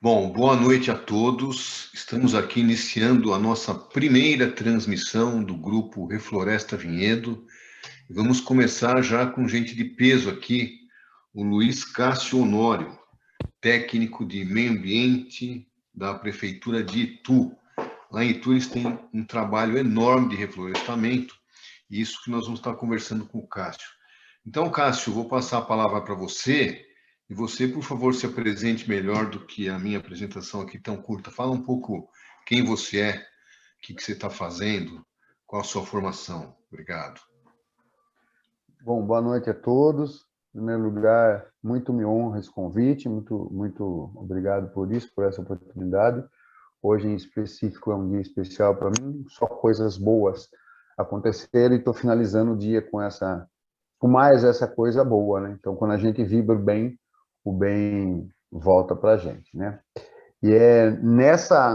Bom, boa noite a todos. Estamos aqui iniciando a nossa primeira transmissão do grupo Refloresta Vinhedo. Vamos começar já com gente de peso aqui, o Luiz Cássio Honório, técnico de meio ambiente da Prefeitura de Itu. Lá em Itu eles têm um trabalho enorme de reflorestamento, e isso que nós vamos estar conversando com o Cássio. Então, Cássio, vou passar a palavra para você. E você, por favor, se apresente melhor do que a minha apresentação aqui tão curta. Fala um pouco quem você é, o que você está fazendo, qual a sua formação. Obrigado. Bom, boa noite a todos. Em primeiro lugar, muito me honra esse convite, muito obrigado por isso, por essa oportunidade. Hoje, em específico, é um dia especial para mim, só coisas boas aconteceram e estou finalizando o dia com mais essa coisa boa, né? Então, quando a gente vibra bem, o bem volta para a gente, né? E é nessa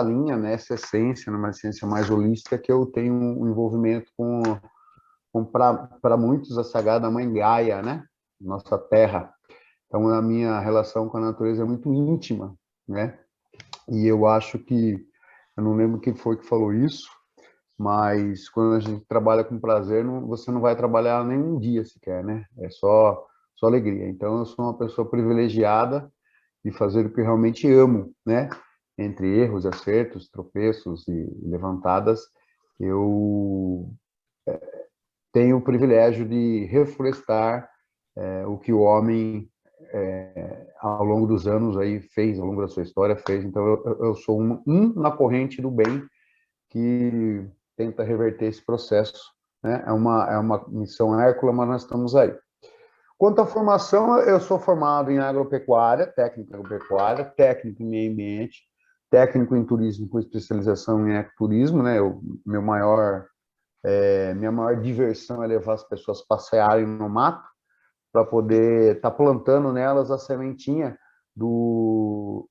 linha, nessa essência, numa essência mais holística, que eu tenho um envolvimento com para muitos a sagrada Mãe Gaia, né? Nossa terra. Então, a minha relação com a natureza é muito íntima, né? E eu acho que, eu não lembro quem foi que falou isso, mas quando a gente trabalha com prazer, você não vai trabalhar nem um dia sequer, né? É só alegria. Então, eu sou uma pessoa privilegiada de fazer o que realmente amo, né? Entre erros, acertos, tropeços e levantadas, eu tenho o privilégio de reflorestar o que o homem, ao longo dos anos, aí fez, ao longo da sua história, fez. Então, eu sou um na corrente do bem que tenta reverter esse processo. Né? É uma missão Hércula, mas nós estamos aí. Quanto à formação, eu sou formado em agropecuária, técnico em agropecuária, técnico em meio ambiente, técnico em turismo com especialização em ecoturismo, né? Minha maior diversão é levar as pessoas passearem no mato para poder estar plantando nelas a sementinha do,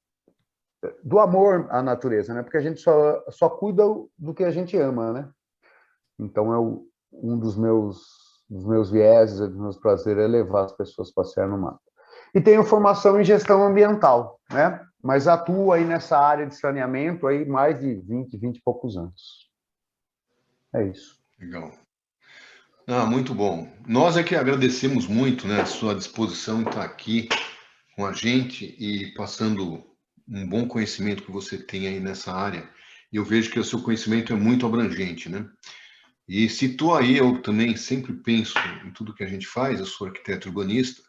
do amor à natureza, né? Porque a gente só cuida do que a gente ama, né? Então, um dos meus vieses, dos meus prazeres é levar as pessoas a passear no mato. E tenho formação em gestão ambiental, né? Mas atuo aí nessa área de saneamento aí mais de 20 e poucos anos. É isso. Legal. Muito bom. Nós é que agradecemos muito, né, a sua disposição em estar aqui com a gente e passando um bom conhecimento que você tem aí nessa área. E eu vejo que o seu conhecimento é muito abrangente, né? E citou aí, eu também sempre penso em tudo que a gente faz, eu sou arquiteto urbanista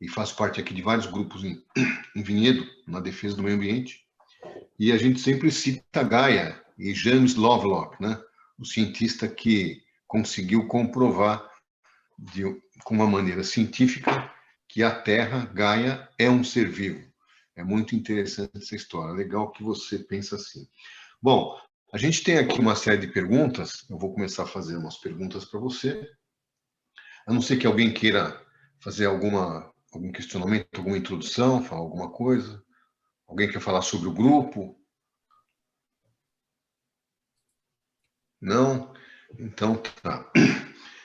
e faço parte aqui de vários grupos em Vinhedo, na defesa do meio ambiente, e a gente sempre cita Gaia e James Lovelock, né? O cientista que conseguiu comprovar com uma maneira científica que a Terra, Gaia, é um ser vivo. É muito interessante essa história. Legal que você pensa assim. Bom, a gente tem aqui uma série de perguntas. Eu vou começar a fazer umas perguntas para você. A não ser que alguém queira fazer algum questionamento, alguma introdução, falar alguma coisa. Alguém quer falar sobre o grupo? Não? Então, tá.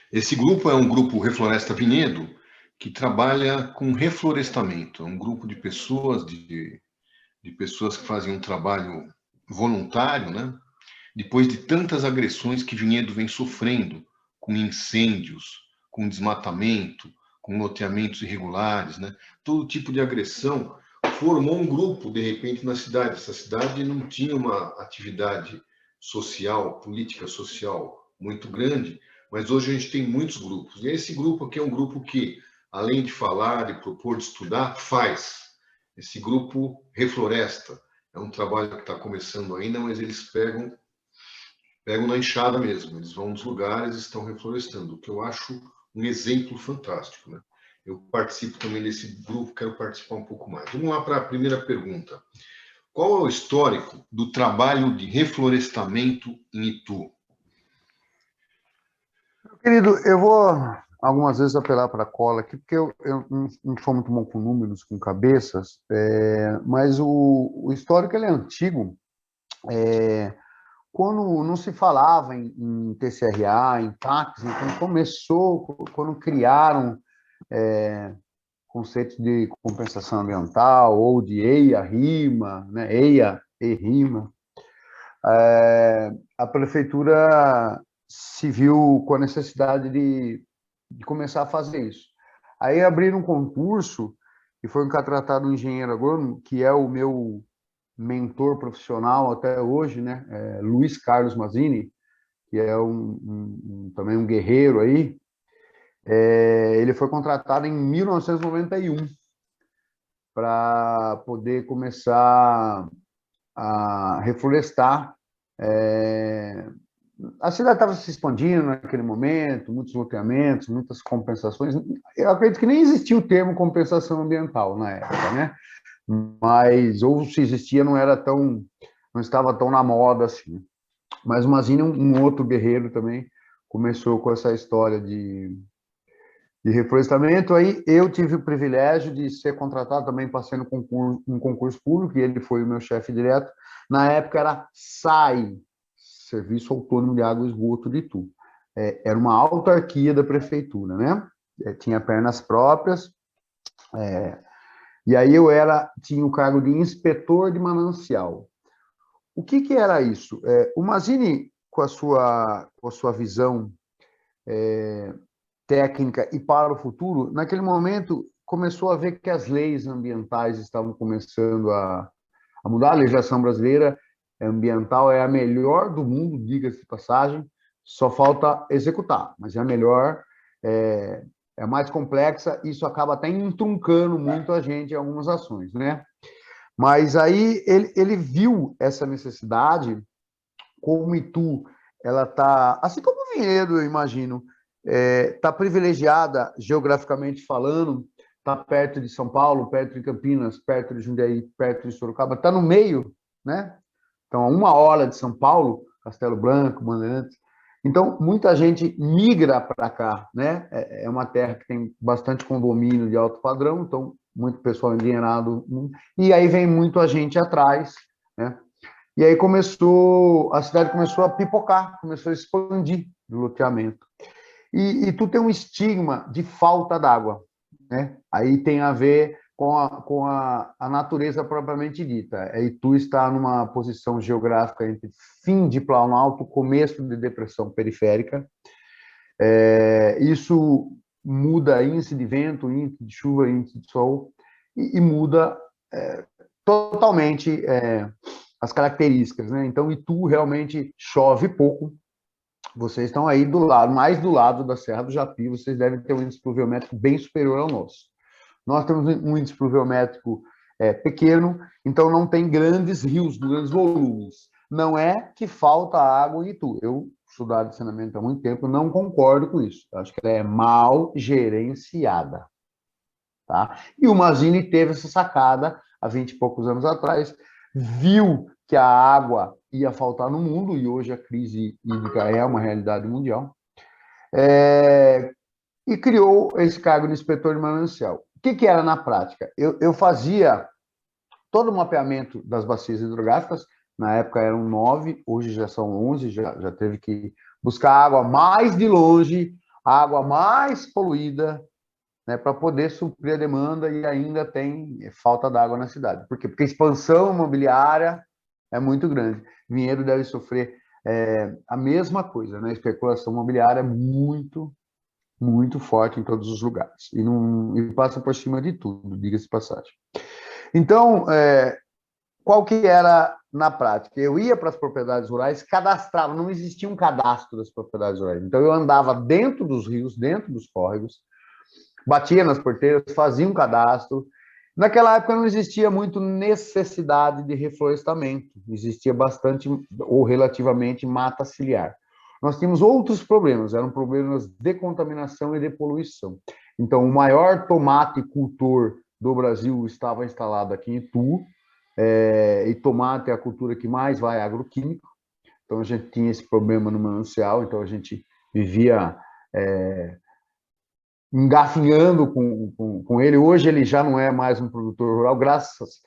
Esse grupo é um grupo Refloresta Vinhedo, que trabalha com reflorestamento. É um grupo de pessoas, de pessoas que fazem um trabalho voluntário, né? Depois de tantas agressões que Vinhedo vem sofrendo, com incêndios, com desmatamento, com loteamentos irregulares, né? Todo tipo de agressão formou um grupo, de repente, na cidade. Essa cidade não tinha uma atividade social, política social muito grande, mas hoje a gente tem muitos grupos. E esse grupo aqui é um grupo que, além de falar, de propor, de estudar, faz. Esse grupo refloresta. É um trabalho que está começando ainda, mas eles pegam na enxada mesmo. Eles vão nos lugares e estão reflorestando, o que eu acho um exemplo fantástico, né? Eu participo também desse grupo, quero participar um pouco mais. Vamos lá para a primeira pergunta. Qual é o histórico do trabalho de reflorestamento em Itu? Meu querido, eu vou algumas vezes apelar para a cola aqui, porque eu não sou muito bom com números, com cabeças, mas o histórico ele é antigo. Quando não se falava em TCRA, em TACs, então começou, quando criaram conceitos de compensação ambiental ou de EIA-RIMA, né? EIA e RIMA, a prefeitura se viu com a necessidade de começar a fazer isso. Aí abriram um concurso e foi contratado um engenheiro agrônomo, que é o meu mentor profissional até hoje, né? Luiz Carlos Mazzini, que é também um guerreiro aí. Ele foi contratado em 1991 para poder começar a reflorestar. A cidade estava se expandindo naquele momento, muitos loteamentos, muitas compensações. Eu acredito que nem existia o termo compensação ambiental na época, né? Mas, ou se existia, não estava tão na moda assim. Mas o Mazzini, um outro guerreiro também, começou com essa história de reflorestamento. Aí eu tive o privilégio de ser contratado também, passei um concurso público, e ele foi o meu chefe direto. Na época era SAI, Serviço Autônomo de Água e Esgoto de Itu. Era uma autarquia da prefeitura, né? Tinha pernas próprias. E aí eu tinha o cargo de inspetor de manancial. O que era isso? O Mazzini, com a sua visão técnica e para o futuro, naquele momento começou a ver que as leis ambientais estavam começando a mudar. A legislação brasileira ambiental é a melhor do mundo, diga-se de passagem, só falta executar, mas é a melhor, é mais complexa, isso acaba até entroncando muito a gente em algumas ações, né? Mas aí ele viu essa necessidade, como Itu, ela está, assim como o Vinhedo, eu imagino, está privilegiada geograficamente falando, está perto de São Paulo, perto de Campinas, perto de Jundiaí, perto de Sorocaba, está no meio, né? Então, a 1 hora de São Paulo, Castelo Branco, Bandeirantes. Então, muita gente migra para cá, né? É uma terra que tem bastante condomínio de alto padrão, então, muito pessoal endinheirado. E aí vem muito a gente atrás, né? E aí a cidade começou a pipocar, começou a expandir o loteamento. E tu tem um estigma de falta d'água, né? Aí tem a ver com a natureza propriamente dita. E tu está numa posição geográfica entre fim de Planalto, começo de depressão periférica. Isso muda índice de vento, índice de chuva, índice de sol, e muda totalmente as características, né? Então, Itu realmente chove pouco. Vocês estão aí mais do lado da Serra do Japi, vocês devem ter um índice pluviométrico bem superior ao nosso. Nós temos um índice pluviométrico pequeno, então não tem grandes rios, grandes volumes. Não é que falta água em Itu. Eu sou da área de saneamento há muito tempo, não concordo com isso. Eu acho que ela é mal gerenciada. Tá? E o Mazzini teve essa sacada há 20 e poucos anos atrás, viu que a água ia faltar no mundo, e hoje a crise hídrica é uma realidade mundial, e criou esse cargo de inspetor de manancial. O que era na prática? Eu fazia todo o mapeamento das bacias hidrográficas, na época eram 9, hoje já são 11, já teve que buscar água mais de longe, água mais poluída, né, para poder suprir a demanda, e ainda tem falta d'água na cidade. Por quê? Porque a expansão imobiliária é muito grande. Vinhedo deve sofrer a mesma coisa, né? A especulação imobiliária é muito, muito forte em todos os lugares. E passa por cima de tudo, diga-se de passagem. Então, qual que era na prática? Eu ia para as propriedades rurais, cadastrava, não existia um cadastro das propriedades rurais. Então, eu andava dentro dos rios, dentro dos córregos, batia nas porteiras, fazia um cadastro. Naquela época não existia muito necessidade de reflorestamento, existia bastante ou relativamente mata ciliar. Nós tínhamos outros problemas, eram problemas de contaminação e de poluição. Então, o maior tomate cultor do Brasil estava instalado aqui em Itu, e tomate é a cultura que mais vai agroquímico, então a gente tinha esse problema no manancial, então a gente vivia engafinhando com ele. Hoje ele já não é mais um produtor rural, graças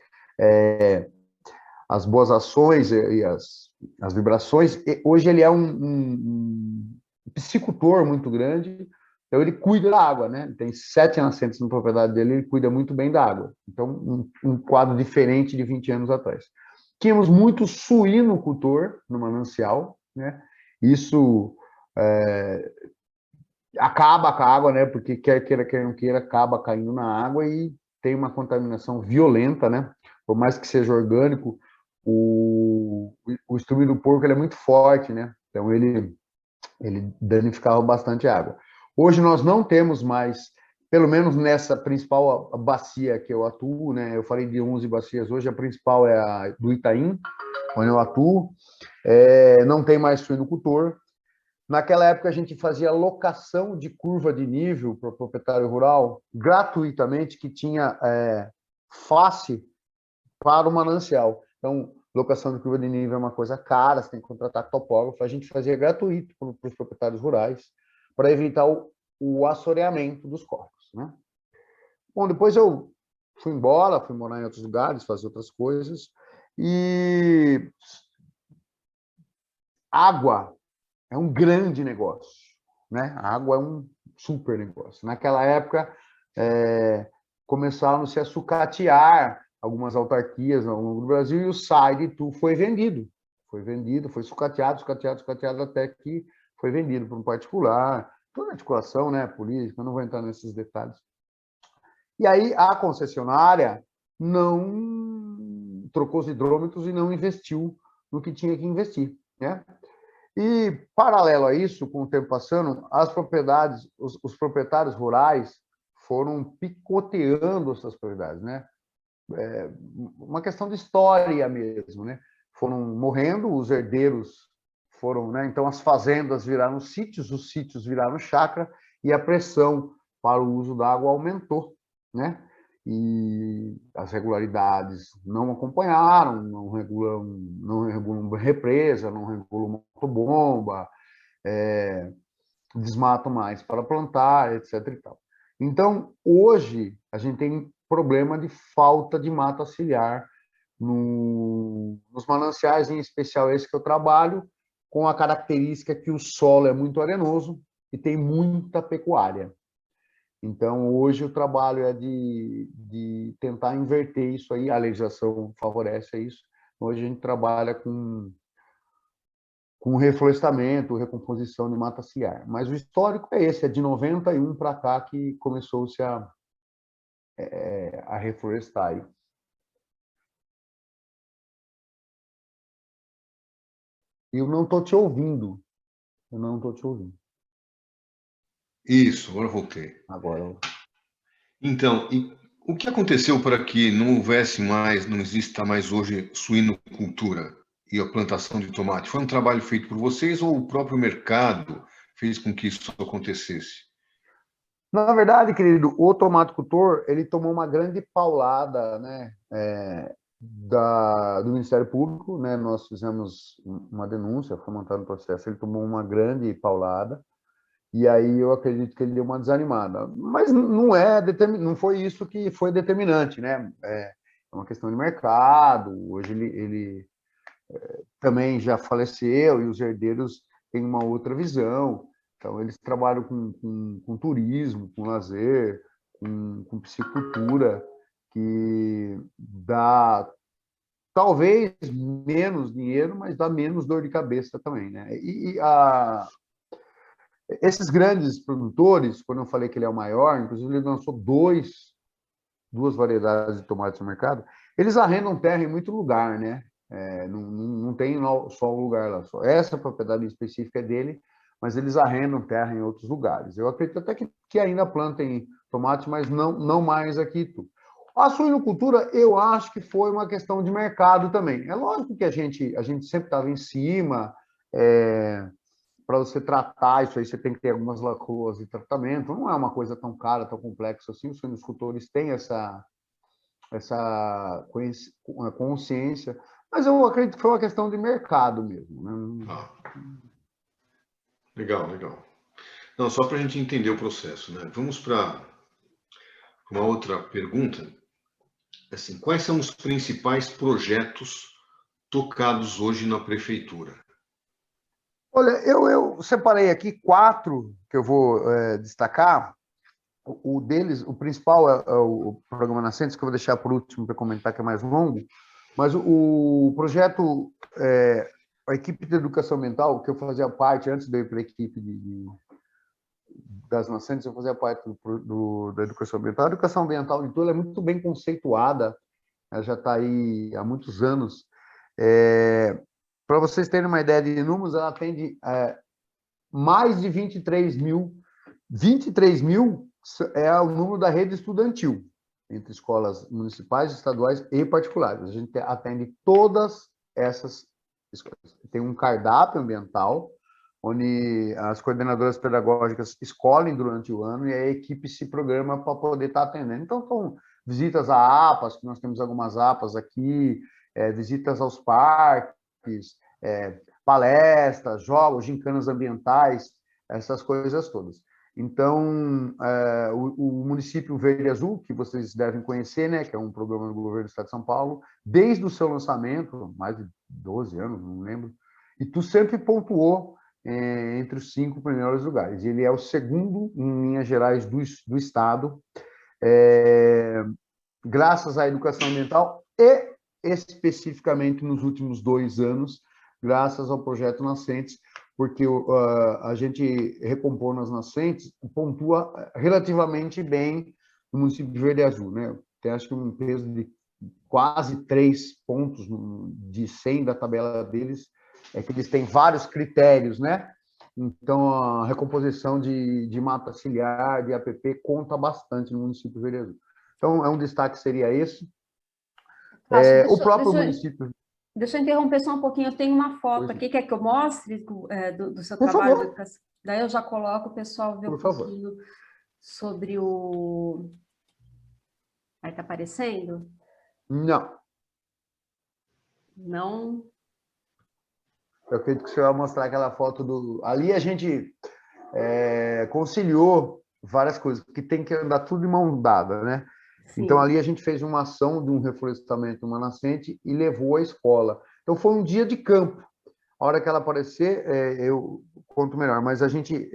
às boas ações e às vibrações. Hoje ele é um piscicultor muito grande, Então, ele cuida da água, né? Ele tem 7 nascentes na propriedade dele, ele cuida muito bem da água. Então, um quadro diferente de 20 anos atrás. Tínhamos muito suínocultor no manancial, né? Isso acaba com a água, né? Porque quer queira, quer não queira, acaba caindo na água e tem uma contaminação violenta, né? Por mais que seja orgânico, o estrume do porco ele é muito forte, né? Então, ele danificava bastante a água. Hoje nós não temos mais, pelo menos nessa principal bacia que eu atuo, né? Eu falei de 11 bacias hoje, a principal é a do Itaim, onde eu atuo. Não tem mais suinocultor. Naquela época a gente fazia locação de curva de nível para o proprietário rural, gratuitamente, que tinha face para o manancial. Então, locação de curva de nível é uma coisa cara, você tem que contratar topógrafo. A gente fazia gratuito para os proprietários rurais, para evitar o assoreamento dos corpos, né? Bom, depois eu fui embora, fui morar em outros lugares, fazer outras coisas. E água é um grande negócio, né? A água é um super negócio. Naquela época, começaram-se a sucatear algumas autarquias ao longo do Brasil, e o SAI de Itu foi vendido. Foi vendido, foi sucateado, até que foi vendido para um particular. Toda a articulação, né, política, eu não vou entrar nesses detalhes. E aí a concessionária não trocou os hidrômetros e não investiu no que tinha que investir, né? E, paralelo a isso, com o tempo passando, as propriedades, os proprietários rurais foram picoteando essas propriedades, né? Uma questão de história mesmo, né? Foram morrendo, os herdeiros foram, né? Então as fazendas viraram sítios, os sítios viraram chácara e a pressão para o uso da água aumentou, né? E as regularidades não acompanharam, não regulam represa, não regulam motobomba, desmatam mais para plantar, etc. e tal. Então, hoje, a gente tem problema de falta de mata ciliar nos mananciais, em especial esse que eu trabalho, com a característica que o solo é muito arenoso e tem muita pecuária. Então, hoje o trabalho é de tentar inverter isso aí, a legislação favorece isso. Hoje a gente trabalha com reflorestamento, recomposição de mata ciliar. Mas o histórico é esse, é de 91 para cá que começou-se a reflorestar aí. Eu não estou te ouvindo. Eu não estou te ouvindo. Isso, agora voltei. Agora. Então, o que aconteceu para que não houvesse mais, não exista mais hoje suinocultura e a plantação de tomate? Foi um trabalho feito por vocês ou o próprio mercado fez com que isso acontecesse? Na verdade, querido, o tomaticultor ele tomou uma grande paulada, né, do Ministério Público, né? Nós fizemos uma denúncia, foi montado um processo, ele tomou uma grande paulada. E aí eu acredito que ele deu uma desanimada. Mas não foi isso que foi determinante, né? É uma questão de mercado. Hoje ele também já faleceu e os herdeiros têm uma outra visão. Então, eles trabalham com turismo, com lazer, com piscicultura, que dá talvez menos dinheiro, mas dá menos dor de cabeça também, né? Esses grandes produtores, quando eu falei que ele é o maior, inclusive ele lançou duas variedades de tomates no mercado, eles arrendam terra em muito lugar, né? Não tem só um lugar lá só. Essa propriedade específica é dele, mas eles arrendam terra em outros lugares. Eu acredito até que ainda plantem tomate, mas não mais aqui. A suinocultura, eu acho que foi uma questão de mercado também. É lógico que a gente sempre estava em cima, para você tratar isso aí, você tem que ter algumas lacunas de tratamento. Não é uma coisa tão cara, tão complexa assim. Os suinocultores têm essa consciência, mas eu acredito que foi uma questão de mercado mesmo, né? Legal. Não, só para a gente entender o processo, né? Vamos para uma outra pergunta. Assim, quais são os principais projetos tocados hoje na prefeitura? Olha, eu separei aqui 4 que eu vou destacar. O deles, o principal é o programa Nascentes, que eu vou deixar por último para comentar, que é mais longo, mas o projeto, a equipe de educação ambiental, que eu fazia parte, antes de eu ir para a equipe das Nascentes, eu fazia parte da educação ambiental. A educação ambiental de Tula é muito bem conceituada, ela já está aí há muitos anos. Para vocês terem uma ideia de números, ela atende mais de 23 mil. 23 mil é o número da rede estudantil, entre escolas municipais, estaduais e particulares. A gente atende todas essas escolas. Tem um cardápio ambiental, onde as coordenadoras pedagógicas escolhem durante o ano e a equipe se programa para poder estar atendendo. Então, são visitas a APAs, que nós temos algumas APAs aqui, visitas aos parques, palestras, jogos, gincanas ambientais, essas coisas todas. Então, o município Verde Azul, que vocês devem conhecer, né, que é um programa do governo do Estado de São Paulo, desde o seu lançamento, mais de 12 anos, não lembro, e tu sempre pontuou entre os 5 primeiros lugares. Ele é o segundo, em linhas gerais, do Estado, graças à educação ambiental e, especificamente, nos últimos 2 anos, graças ao projeto Nascentes, porque a gente recompor nas nascentes pontua relativamente bem no município de Verde Azul, né? Tem, acho que, um peso de quase 3 pontos de 100 da tabela deles, que eles têm vários critérios, né? Então, a recomposição de mata ciliar, de APP, conta bastante no município de Verde Azul. Então, um destaque seria esse. O próprio município... Deixa eu interromper só um pouquinho, eu tenho uma foto aqui, quer que eu mostre do seu trabalho de educação? Daí eu já coloco, o pessoal ver um pouquinho sobre o... Aí está aparecendo? Não. Não? Eu acredito que você vai mostrar aquela foto do... Ali a gente conciliou várias coisas, porque tem que andar tudo de mão dada, né? Sim. Então, ali a gente fez uma ação de um reflorestamento numa nascente e levou à escola. Então, foi um dia de campo. A hora que ela aparecer, eu conto melhor. Mas a gente...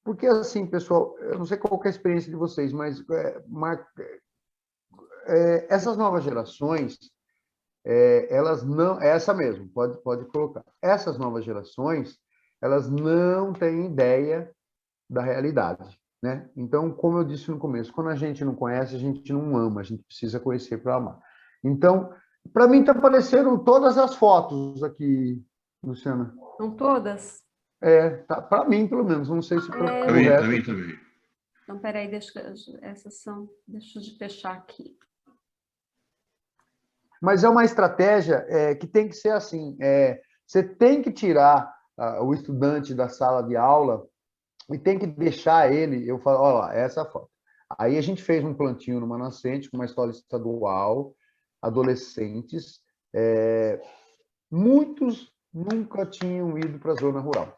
porque, assim, pessoal, eu não sei qual é a experiência de vocês, mas essas novas gerações, elas não... Essa mesmo, pode colocar. Essas novas gerações, elas não têm ideia da realidade, né? Então, como eu disse no começo, quando a gente não conhece, a gente não ama, a gente precisa conhecer para amar. Então, para mim, tá aparecendo todas as fotos aqui, Luciana. São todas? Tá, para mim, pelo menos, não sei se para mim também. Então, peraí, deixa eu fechar aqui. Mas é uma estratégia que tem que ser assim, você tem que tirar o estudante da sala de aula e tem que deixar ele, eu falo, olha lá, essa é a foto. Aí a gente fez um plantio numa nascente, com uma escola estadual, adolescentes, muitos nunca tinham ido para a zona rural.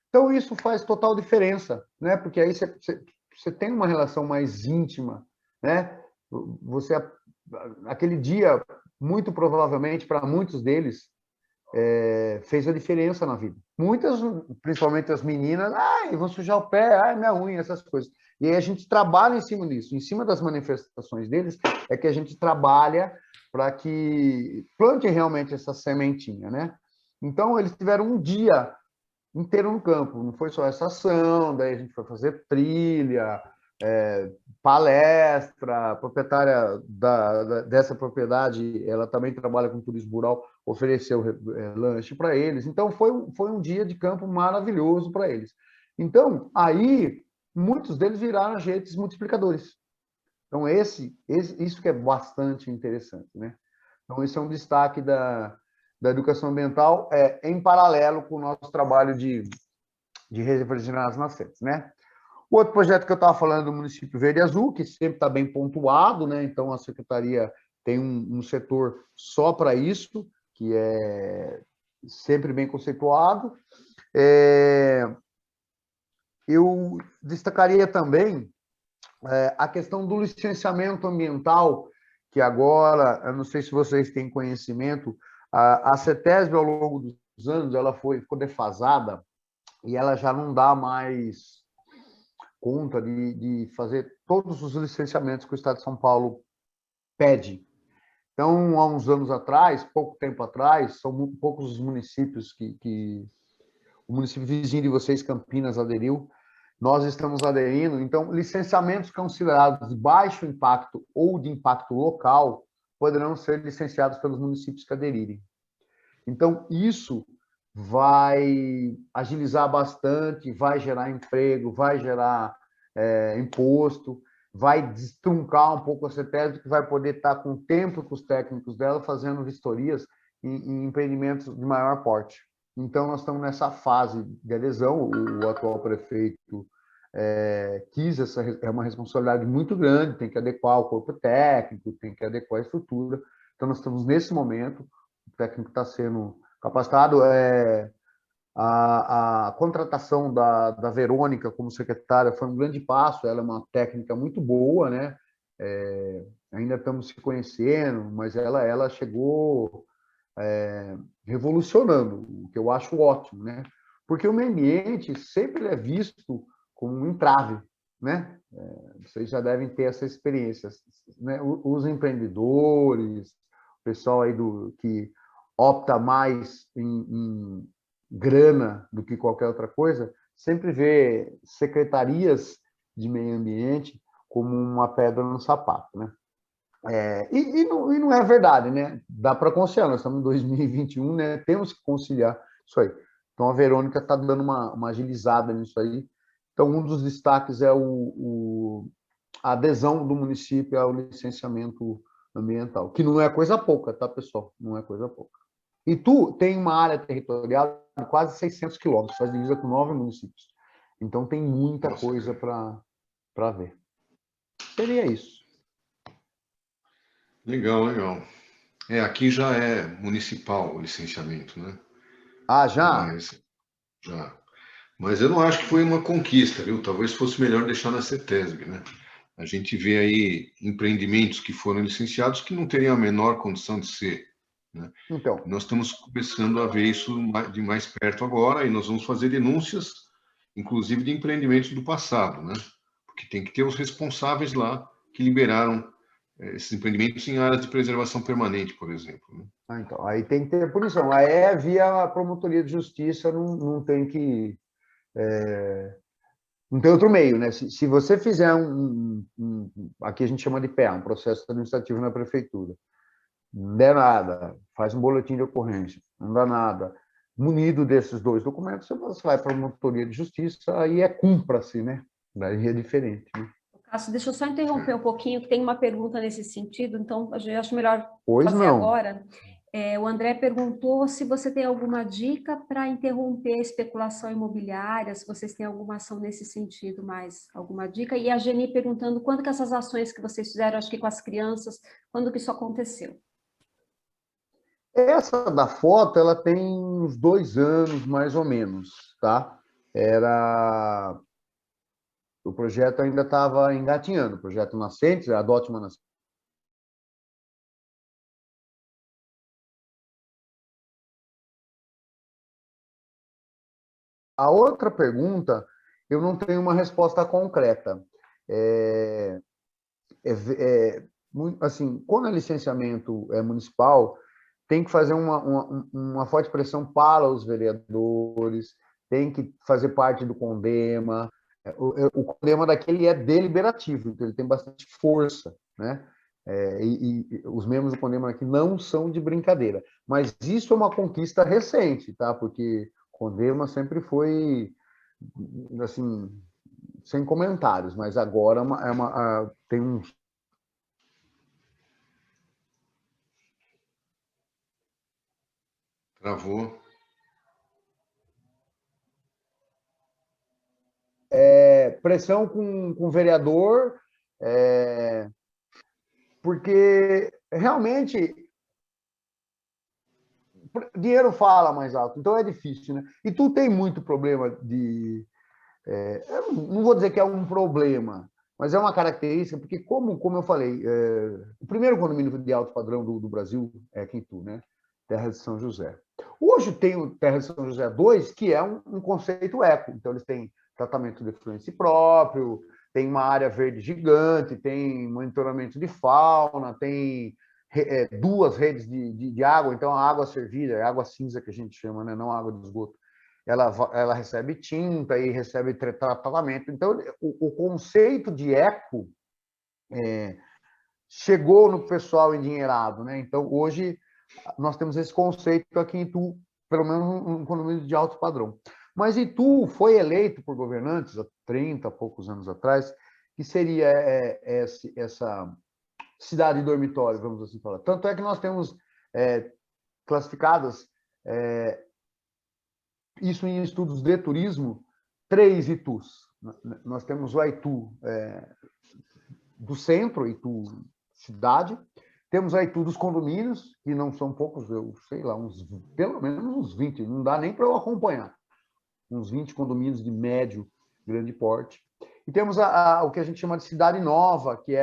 Então, isso faz total diferença, né? Porque aí você tem uma relação mais íntima, né? Aquele dia, muito provavelmente, para muitos deles, fez a diferença na vida. Muitas, principalmente as meninas, vou sujar o pé, minha unha, essas coisas. E aí a gente trabalha em cima disso, em cima das manifestações deles, é que a gente trabalha para que plante realmente essa sementinha, né? Então, eles tiveram um dia inteiro no campo, não foi só essa ação, daí a gente foi fazer trilha, palestra, a proprietária dessa propriedade, ela também trabalha com turismo rural, ofereceu lanche para eles. Então, foi um dia de campo maravilhoso para eles. Então, aí, muitos deles viraram agentes multiplicadores. Então, isso que é bastante interessante, né? Então, esse é um destaque da educação ambiental, em paralelo com o nosso trabalho de refrigerar as nascentes, né? O outro projeto que eu estava falando do município Verde Azul, que sempre está bem pontuado, né? Então, a secretaria tem um setor só para isso, que é sempre bem conceituado. Eu destacaria também a questão do licenciamento ambiental, que agora, eu não sei se vocês têm conhecimento, a CETESB, ao longo dos anos ela ficou defasada e ela já não dá mais conta de fazer todos os licenciamentos que o Estado de São Paulo pede. Então, há uns anos atrás, pouco tempo atrás, são muito poucos os municípios que o município vizinho de vocês, Campinas, aderiu. Nós estamos aderindo. Então, licenciamentos considerados de baixo impacto ou de impacto local poderão ser licenciados pelos municípios que aderirem. Então, isso vai agilizar bastante, vai gerar emprego, vai gerar imposto, vai destruncar um pouco a CETESB, que vai poder estar com o tempo com os técnicos dela fazendo vistorias em empreendimentos de maior porte. Então, nós estamos nessa fase de adesão. O atual prefeito quis, é uma responsabilidade muito grande, tem que adequar o corpo técnico, tem que adequar a estrutura. Então, nós estamos nesse momento, o técnico está sendo capacitado. A contratação da Verônica como secretária foi um grande passo, ela é uma técnica muito boa, né? Ainda estamos se conhecendo, mas ela chegou revolucionando, o que eu acho ótimo, né? Porque o meio ambiente sempre é visto como um entrave, né? Vocês já devem ter essa experiência, né? Os empreendedores, o pessoal aí que opta mais em grana do que qualquer outra coisa, sempre vê secretarias de meio ambiente como uma pedra no sapato, né? E não é verdade, né? Dá para conciliar, nós estamos em 2021, né? Temos que conciliar isso aí. Então, a Verônica está dando uma agilizada nisso aí. Então, um dos destaques é a adesão do município ao licenciamento ambiental, que não é coisa pouca, tá, pessoal? Não é coisa pouca. Itu tem uma área territorial de quase 600 quilômetros, faz divisa com 9 municípios. Então, tem muita coisa para ver. Seria isso. Legal, legal. Aqui já é municipal o licenciamento, né? Ah, já? Já. Mas eu não acho que foi uma conquista, viu? Talvez fosse melhor deixar na CETESB, né? A gente vê aí empreendimentos que foram licenciados que não teriam a menor condição de ser, né? Então, nós estamos começando a ver isso de mais perto agora e nós vamos fazer denúncias, inclusive de empreendimentos do passado, né? Porque tem que ter os responsáveis lá que liberaram esses empreendimentos em áreas de preservação permanente, por exemplo, né? Então, aí tem que ter punição. Aí via a promotoria de justiça, não tem que... não tem outro meio, né? Se você fizer aqui a gente chama de PA, um processo administrativo na prefeitura, não der nada, faz um boletim de ocorrência, não dá nada, munido desses 2 documentos, você vai para a promotoria de justiça, aí cumpra-se, né? Daí é diferente, né? Cássio, deixa eu só interromper um pouquinho, que tem uma pergunta nesse sentido, então eu acho melhor fazer agora. O André perguntou se você tem alguma dica para interromper a especulação imobiliária, se vocês têm alguma ação nesse sentido, mais alguma dica. E a Geni perguntando quando que essas ações que vocês fizeram, acho que com as crianças, quando que isso aconteceu? Essa da foto, ela tem uns 2 anos, mais ou menos, tá? O projeto ainda estava engatinhando, o projeto Nascentes, Adote uma Nascente. A outra pergunta, eu não tenho uma resposta concreta. Assim, quando é licenciamento municipal, tem que fazer uma forte pressão para os vereadores, tem que fazer parte do CONDEMA. O CONDEMA daqui é deliberativo, então ele tem bastante força, né? E os membros do CONDEMA aqui não são de brincadeira. Mas isso é uma conquista recente, tá? Porque o CONDEMA sempre foi, assim, sem comentários, mas agora tem um... Travou. Pressão com o vereador, porque realmente dinheiro fala mais alto, então é difícil, né? E tu tem muito problema de... eu não vou dizer que é um problema, mas é uma característica, porque como eu falei, o primeiro condomínio de alto padrão do Brasil é Quintu, né? Terra de São José. Hoje tem o Terra de São José 2, que é um conceito eco. Então, eles têm tratamento de efluente próprio, tem uma área verde gigante, tem monitoramento de fauna, tem duas redes de água. Então, a água servida, é água cinza que a gente chama, né? Não água de esgoto. Ela recebe tinta e recebe tratamento. Então, o conceito de eco chegou no pessoal endinheirado, né? Então, hoje, nós temos esse conceito aqui em Itu, pelo menos um condomínio de alto padrão. Mas Itu foi eleito por governantes, há 30 e poucos anos atrás, que seria essa cidade dormitório, vamos assim falar. Tanto é que nós temos classificadas, isso em estudos de turismo, 3 Itus. Nós temos o Itu do centro, Itu cidade, temos a Itu dos condomínios, que não são poucos, eu sei lá, pelo menos uns 20, não dá nem para eu acompanhar. Uns 20 condomínios de médio, grande porte. E temos o que a gente chama de cidade nova, que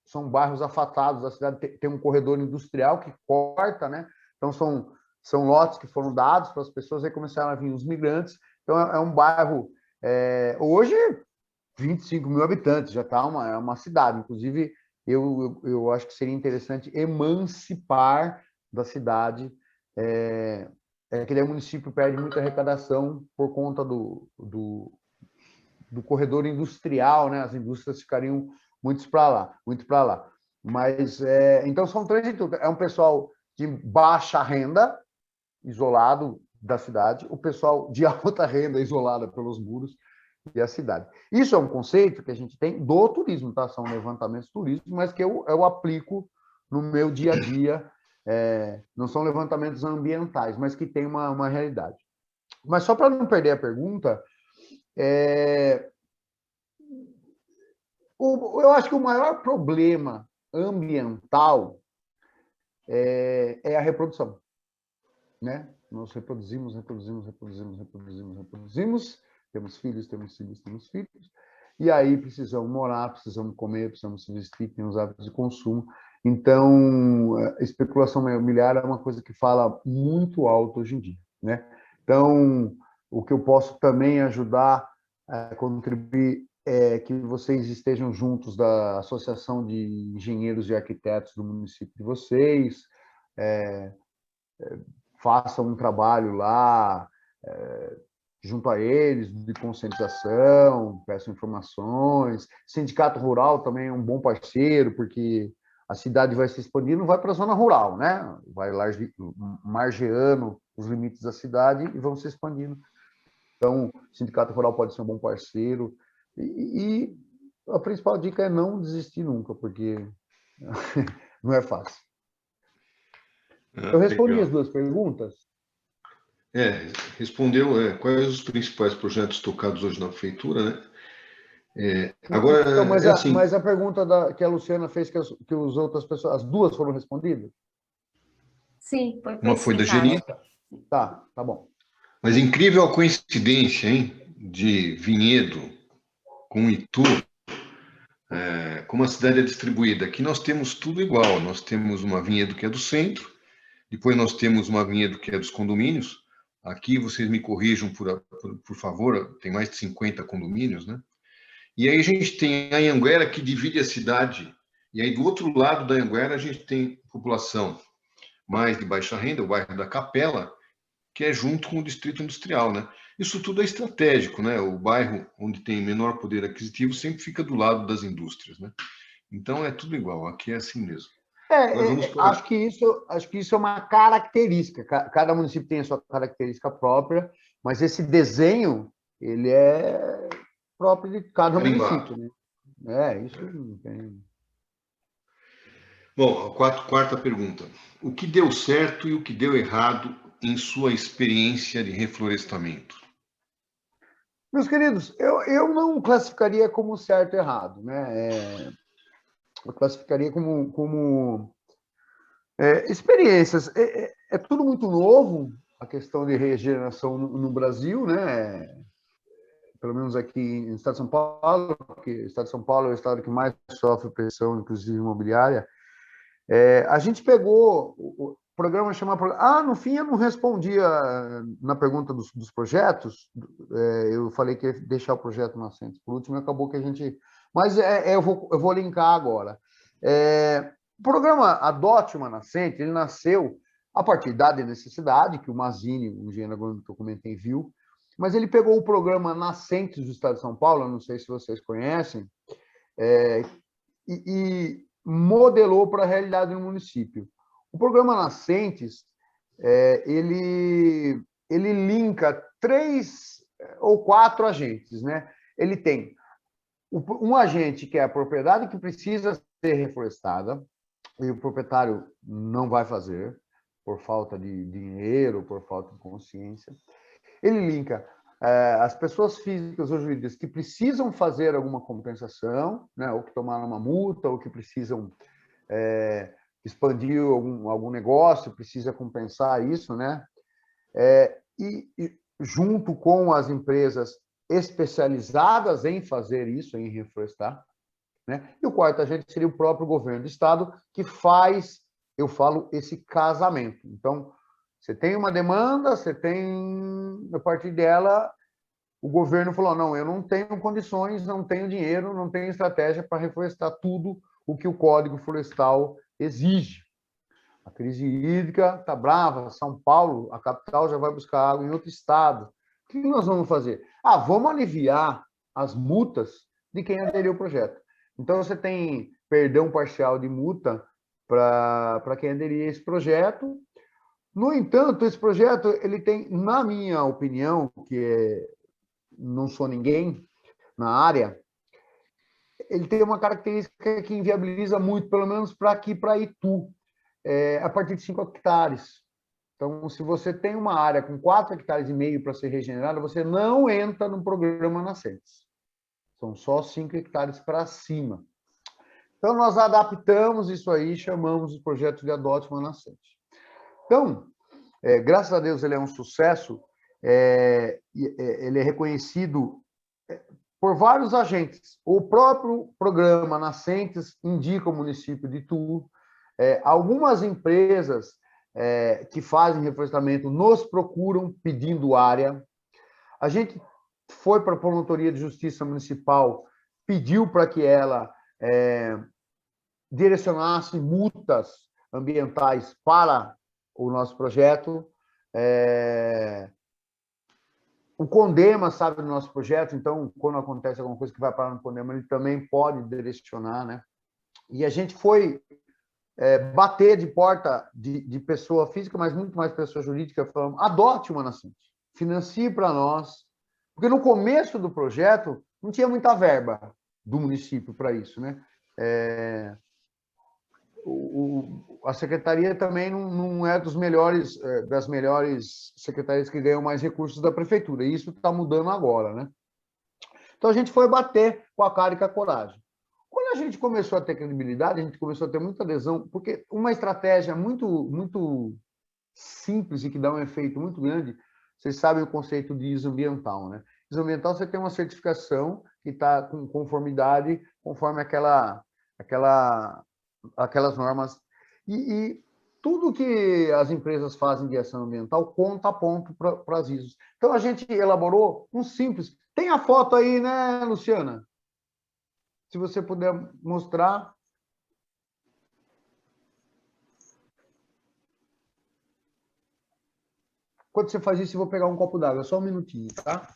são bairros afastados da cidade, tem um corredor industrial que corta, né? Então, são lotes que foram dados para as pessoas, aí começaram a vir os migrantes. Então, é um bairro, hoje, 25 mil habitantes, já está uma cidade. Inclusive, eu acho que seria interessante emancipar da cidade. Aquele município perde muita arrecadação por conta do corredor industrial, né? As indústrias ficariam muito para lá. Mas, então, são 3 institutos. É um pessoal de baixa renda, isolado da cidade, o pessoal de alta renda, isolado pelos muros, e a cidade. Isso é um conceito que a gente tem do turismo, tá? São levantamentos turísticos, mas que eu aplico no meu dia a dia. Não são levantamentos ambientais, mas que tem uma realidade. Mas só para não perder a pergunta, eu acho que o maior problema ambiental é a reprodução, né? Nós reproduzimos, temos filhos, e aí precisamos morar, precisamos comer, precisamos se vestir, temos hábitos de consumo. Então, a especulação imobiliária é uma coisa que fala muito alto hoje em dia, né? Então, o que eu posso também ajudar a contribuir é que vocês estejam juntos da Associação de Engenheiros e Arquitetos do município de vocês, façam um trabalho lá, junto a eles, de conscientização, peçam informações. Sindicato Rural também é um bom parceiro, porque a cidade vai se expandindo, vai para a zona rural, né? Vai margeando os limites da cidade e vão se expandindo. Então, o Sindicato Rural pode ser um bom parceiro. E a principal dica é não desistir nunca, porque não é fácil. Eu respondi legal. as 2 perguntas? Respondeu quais os principais projetos tocados hoje na prefeitura, né? Agora, então, mas a pergunta que a Luciana fez, que as outras pessoas, as 2 foram respondidas? Sim, uma foi da Geni. Tá bom. Mas incrível a coincidência, hein? De Vinhedo com Itu, como a cidade é distribuída. Aqui nós temos tudo igual. Nós temos uma Vinhedo que é do centro, depois nós temos uma Vinhedo que é dos condomínios. Aqui, vocês me corrijam, por favor, tem mais de 50 condomínios, né? E aí a gente tem a Anhanguera, que divide a cidade. E aí, do outro lado da Anhanguera, a gente tem população mais de baixa renda, o bairro da Capela, que é junto com o distrito industrial, né? Isso tudo é estratégico, né? O bairro onde tem menor poder aquisitivo sempre fica do lado das indústrias, né? Então, é tudo igual. Aqui é assim mesmo. Acho que isso é uma característica. Cada município tem a sua característica própria, mas esse desenho ele é próprio de cada município, né? Isso não tem. Bom, quarta pergunta. O que deu certo e o que deu errado em sua experiência de reflorestamento? Meus queridos, eu não classificaria como certo e errado, né? Eu classificaria como experiências. É tudo muito novo, a questão de regeneração no Brasil, né? Pelo menos aqui no estado de São Paulo, porque o estado de São Paulo é o estado que mais sofre pressão, inclusive imobiliária. A gente pegou programa chama... no fim eu não respondi na pergunta dos projetos. Eu falei que ia deixar o projeto nascente por último, e acabou que a gente... Mas eu vou linkar agora. O programa Adote uma Nascente, ele nasceu a partir da necessidade, que o Mazini, um engenheiro agrônomo que eu comentei, viu, mas ele pegou o programa Nascentes do Estado de São Paulo, não sei se vocês conhecem, e modelou para a realidade do município. O programa Nascentes, ele linka 3 ou 4 agentes, né? Ele tem um agente que é a propriedade que precisa ser reflorestada, e o proprietário não vai fazer, por falta de dinheiro, por falta de consciência. Ele linka as pessoas físicas ou jurídicas que precisam fazer alguma compensação, né, ou que tomaram uma multa, ou que precisam expandir algum negócio, precisa compensar isso, né? E junto com as empresas especializadas em fazer isso, em reflorestar, né? E o quarto agente seria o próprio governo do estado, que faz, eu falo, esse casamento. Então, você tem uma demanda, você tem, a partir dela, o governo falou, não, eu não tenho condições, não tenho dinheiro, não tenho estratégia para reflorestar tudo o que o Código Florestal exige. A crise hídrica está brava, São Paulo, a capital, já vai buscar água em outro estado. O que nós vamos fazer? Vamos aliviar as multas de quem aderiu ao projeto. Então, você tem perdão parcial de multa para quem aderir a esse projeto. No entanto, esse projeto ele tem, na minha opinião, não sou ninguém na área, ele tem uma característica que inviabiliza muito, pelo menos para aqui, para Itu, a partir de 5 hectares. Então, se você tem uma área com 4,5 hectares para ser regenerada, você não entra no programa Nascentes. São só 5 hectares para cima. Então, nós adaptamos isso aí, chamamos o projeto de Adote uma Nascente. Então, graças a Deus, ele é um sucesso, ele é reconhecido por vários agentes. O próprio programa Nascentes indica o município de Itu. Algumas empresas que fazem reflorestamento nos procuram pedindo área. A gente foi para a Promotoria de Justiça Municipal, pediu para que ela direcionasse multas ambientais para o nosso projeto. O CONDEMA sabe do nosso projeto, então, quando acontece alguma coisa que vai parar no CONDEMA, ele também pode direcionar, né? E a gente foi bater de porta de pessoa física, mas muito mais pessoa jurídica, falando, adote uma nascente, financie para nós, porque no começo do projeto não tinha muita verba do município para isso, né? A secretaria também não é das melhores secretarias que ganham mais recursos da prefeitura, e isso está mudando agora, né? Então a gente foi bater com a cara e com a coragem. Quando a gente começou a ter credibilidade, a gente começou a ter muita adesão, porque uma estratégia muito simples e que dá um efeito muito grande, vocês sabem o conceito de ISO ambiental, né? ISO ambiental, você tem uma certificação que está com conformidade conforme aquelas normas. E tudo que as empresas fazem de ação ambiental conta a ponto para as ISOs. Então, a gente elaborou um simples... Tem a foto aí, né, Luciana? Se você puder mostrar. Quando você faz isso, eu vou pegar um copo d'água. Só um minutinho, tá?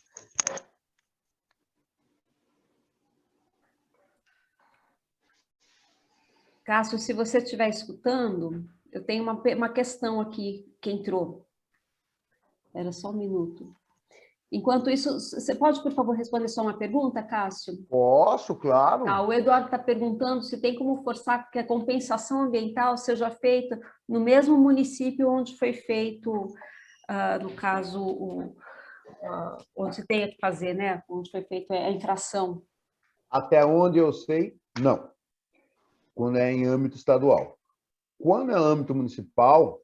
Cássio, se você estiver escutando, eu tenho uma questão aqui que entrou. Era só um minuto. Enquanto isso, você pode, por favor, responder só uma pergunta, Cássio? Posso, claro. O Eduardo está perguntando se tem como forçar que a compensação ambiental seja feita no mesmo município onde foi feito, no caso, onde se tem que fazer, né? Onde foi feita a infração. Até onde eu sei, não. Quando é em âmbito estadual. Quando é âmbito municipal,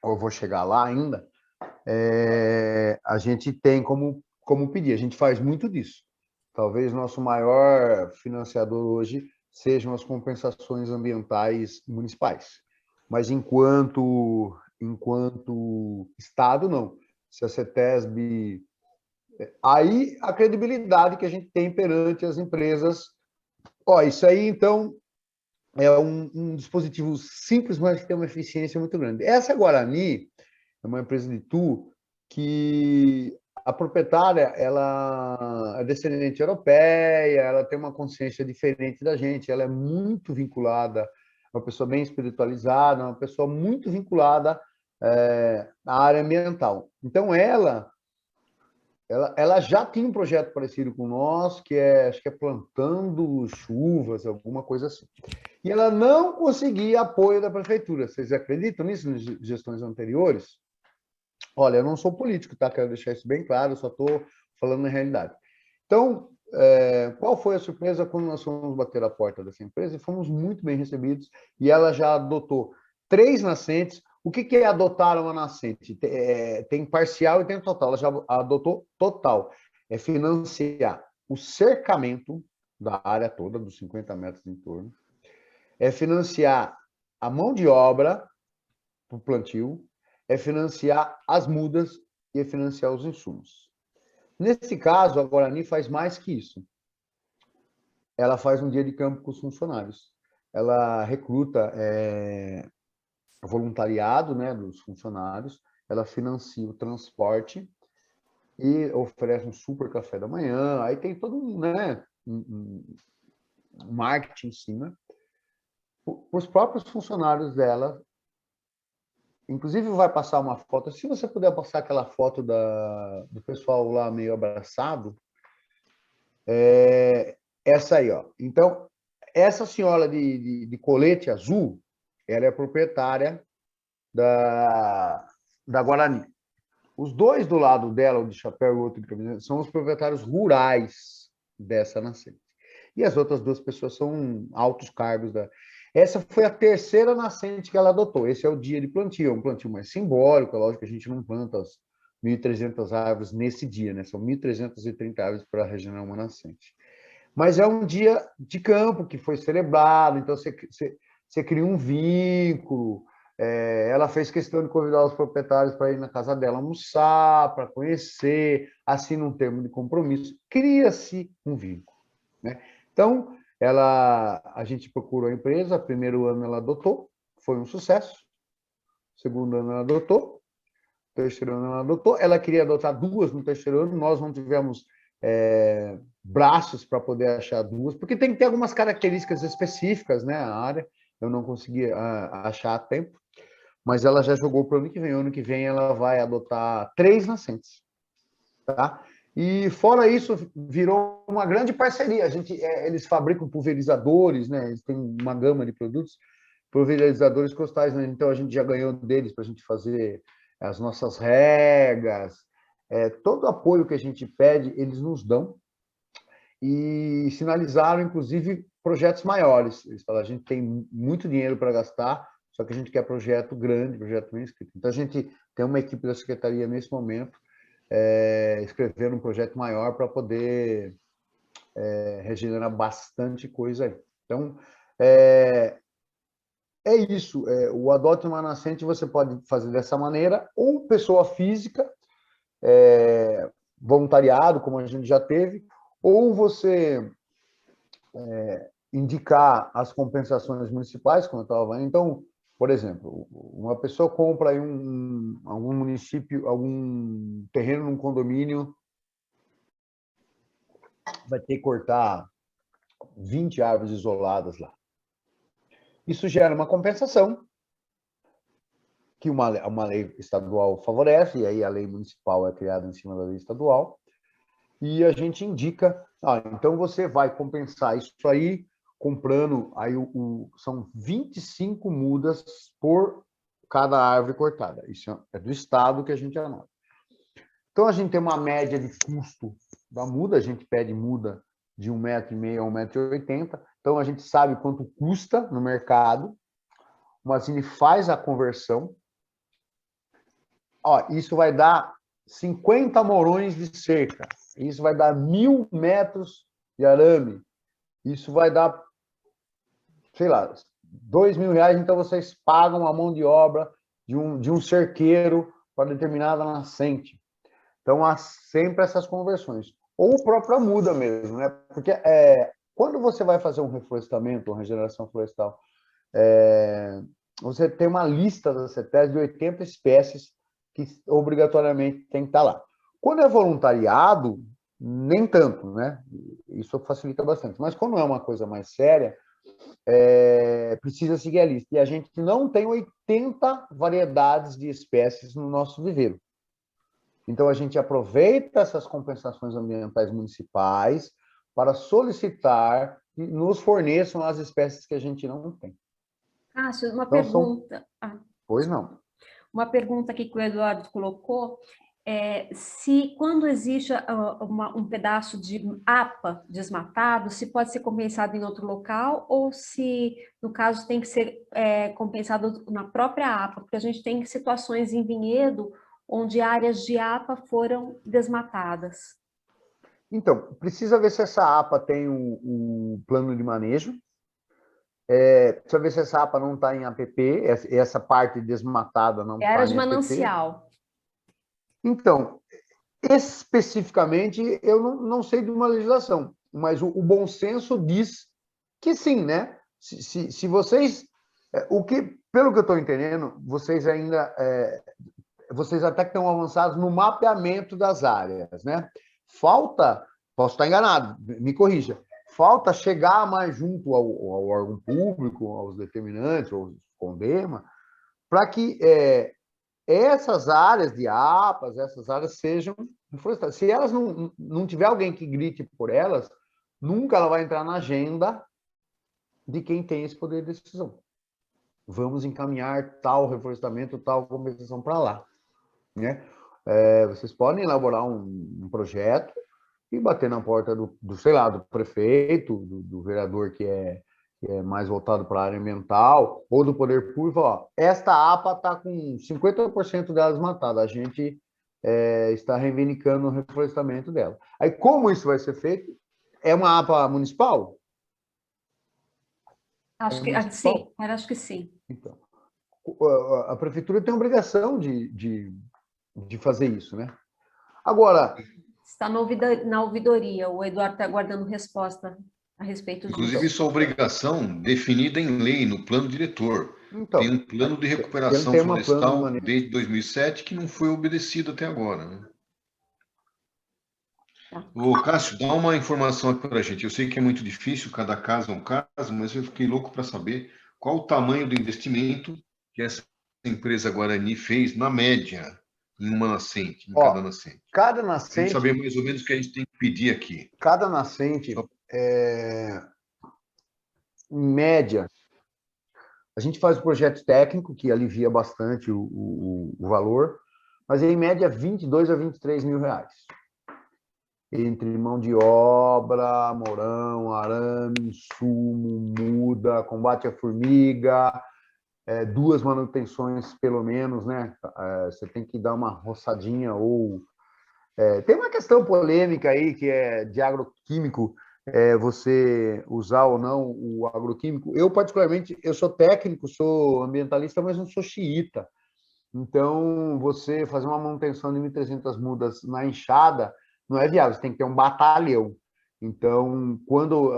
eu vou chegar lá ainda, a gente tem como pedir, a gente faz muito disso. Talvez nosso maior financiador hoje sejam as compensações ambientais municipais. mas enquanto Estado, não. Se a CETESB... Aí, a credibilidade que a gente tem perante as empresas. Isso aí, então, é um dispositivo simples, mas que tem uma eficiência muito grande. Essa Guarani é uma empresa de Itu que a proprietária, ela é descendente europeia, ela tem uma consciência diferente da gente, ela é muito vinculada, é uma pessoa bem espiritualizada, uma pessoa muito vinculada à área ambiental. Então, ela já tinha um projeto parecido com o nosso, acho que é plantando chuvas, alguma coisa assim. E ela não conseguia apoio da prefeitura. Vocês acreditam nisso nas gestões anteriores? Olha, eu não sou político, tá? Quero deixar isso bem claro, eu só estou falando na realidade. Então, qual foi a surpresa quando nós fomos bater a porta dessa empresa? E fomos muito bem recebidos, e ela já adotou 3 nascentes. O que é adotar uma nascente? Tem parcial e tem total. Ela já adotou total. É financiar o cercamento da área toda, dos 50 metros em torno. É financiar a mão de obra para o plantio, é financiar as mudas e é financiar os insumos. Nesse caso, a Guarani faz mais que isso. Ela faz um dia de campo com os funcionários. Ela recruta voluntariado, né, dos funcionários, ela financia o transporte e oferece um super café da manhã. Aí tem todo um marketing em cima. Os próprios funcionários dela, inclusive vai passar uma foto, se você puder passar aquela foto do pessoal lá meio abraçado, essa aí, ó. Então, essa senhora de colete azul, ela é proprietária da Guarani. Os dois do lado dela, o de chapéu e o outro de camiseta, são os proprietários rurais dessa nascente. E as outras 2 pessoas são altos cargos da... Essa foi a 3ª nascente que ela adotou. Esse é o dia de plantio, é um plantio mais simbólico. É lógico que a gente não planta as 1.300 árvores nesse dia, né? São 1.330 árvores para regenerar uma nascente. Mas é um dia de campo que foi celebrado, então você cria um vínculo. Ela fez questão de convidar os proprietários para ir na casa dela almoçar, para conhecer, assina um termo de compromisso. Cria-se um vínculo, né? Então, a gente procurou a empresa, primeiro ano ela adotou, foi um sucesso. Segundo ano ela adotou, terceiro ano ela adotou. Ela queria adotar 2 no terceiro ano, nós não tivemos braços para poder achar 2, porque tem que ter algumas características específicas, né? A área, eu não consegui achar a tempo, mas ela já jogou para o ano que vem. O ano que vem ela vai adotar 3 nascentes, tá? E fora isso, virou uma grande parceria. Eles fabricam pulverizadores, né? Eles têm uma gama de produtos, pulverizadores costais, né? Então a gente já ganhou deles para a gente fazer as nossas regas. Todo apoio que a gente pede, eles nos dão. E sinalizaram, inclusive, projetos maiores. Eles falaram: a gente tem muito dinheiro para gastar, só que a gente quer projeto grande, projeto bem escrito. Então a gente tem uma equipe da secretaria nesse momento escrever um projeto maior para poder regenerar bastante coisa aí. Então, é isso. O Adote uma Nascente você pode fazer dessa maneira, ou pessoa física, voluntariado, como a gente já teve, ou você indicar as compensações municipais, como eu estava falando. Então, por exemplo, uma pessoa compra aí algum município, algum terreno num condomínio, vai ter que cortar 20 árvores isoladas lá. Isso gera uma compensação que uma lei estadual favorece, e aí a lei municipal é criada em cima da lei estadual, e a gente indica, então você vai compensar isso aí comprando, aí são 25 mudas por cada árvore cortada. Isso é do estado que a gente anota. Então, a gente tem uma média de custo da muda, a gente pede muda de 1,5 m a 1,80 m, então a gente sabe quanto custa no mercado, mas a gente faz a conversão. Isso vai dar 50 morões de cerca, isso vai dar 1.000 metros de arame, isso vai dar, sei lá, R$2.000, então vocês pagam a mão de obra de um cerqueiro para determinada nascente. Então, há sempre essas conversões. Ou a própria muda mesmo, né? Porque quando você vai fazer um reflorestamento, uma regeneração florestal, você tem uma lista da CETES de 80 espécies que obrigatoriamente tem que estar lá. Quando é voluntariado, nem tanto, né? Isso facilita bastante. Mas quando é uma coisa mais séria, precisa seguir a lista. E a gente não tem 80 variedades de espécies no nosso viveiro. Então, a gente aproveita essas compensações ambientais municipais para solicitar que nos forneçam as espécies que a gente não tem. Cássio, uma pergunta. Pois não. Uma pergunta aqui que o Eduardo colocou. Se quando existe um pedaço de APA desmatado, se pode ser compensado em outro local ou se, no caso, tem que ser compensado na própria APA, porque a gente tem situações em vinhedo onde áreas de APA foram desmatadas. Então, precisa ver se essa APA tem um plano de manejo, precisa ver se essa APA não está em APP, essa parte desmatada não está em APP. Área de manancial. Então, especificamente, eu não sei de uma legislação, mas o bom senso diz que sim, né? Se vocês... pelo que eu estou entendendo, vocês ainda... vocês até que estão avançados no mapeamento das áreas, né? Falta, posso estar enganado, me corrija, falta chegar mais junto ao órgão público, aos determinantes, aos CONDEMA, para que essas áreas de APAs, essas áreas sejam reflorestadas. Se elas não tiver alguém que grite por elas, nunca ela vai entrar na agenda de quem tem esse poder de decisão. Vamos encaminhar tal reflorestamento, tal compensação para lá, né? Vocês podem elaborar um projeto e bater na porta do prefeito, do vereador que é mais voltado para a área ambiental, ou do poder público, ó, esta APA está com 50% delas matadas, a gente está reivindicando o reflorestamento dela. Aí, como isso vai ser feito? É uma APA municipal? Acho que sim. Então, a prefeitura tem a obrigação de fazer isso, né? Agora... Está na ouvidoria, o Eduardo está aguardando resposta a respeito disso. Inclusive, isso é obrigação definida em lei, no plano diretor. Então, tem um plano de recuperação florestal desde 2007 que não foi obedecido até agora, né? Ô, Cássio, dá uma informação aqui para a gente. Eu sei que é muito difícil, cada caso é um caso, mas eu fiquei louco para saber qual o tamanho do investimento que essa empresa Guarani fez, na média, em uma nascente, cada nascente. Cada nascente... Tem que saber mais ou menos o que a gente tem que pedir aqui. Cada nascente, em média, a gente faz o projeto técnico, que alivia bastante o valor, mas em média 22 a 23 mil reais. Entre mão de obra, morão, arame, insumo, muda, combate à formiga, 2 manutenções pelo menos, né? Você tem que dar uma roçadinha ou... tem uma questão polêmica aí que é de agroquímico, você usar ou não o agroquímico. Eu, particularmente, eu sou técnico, sou ambientalista, mas não sou xiita. Então, você fazer uma manutenção de 1.300 mudas na enxada não é viável, você tem que ter um batalhão. Então, quando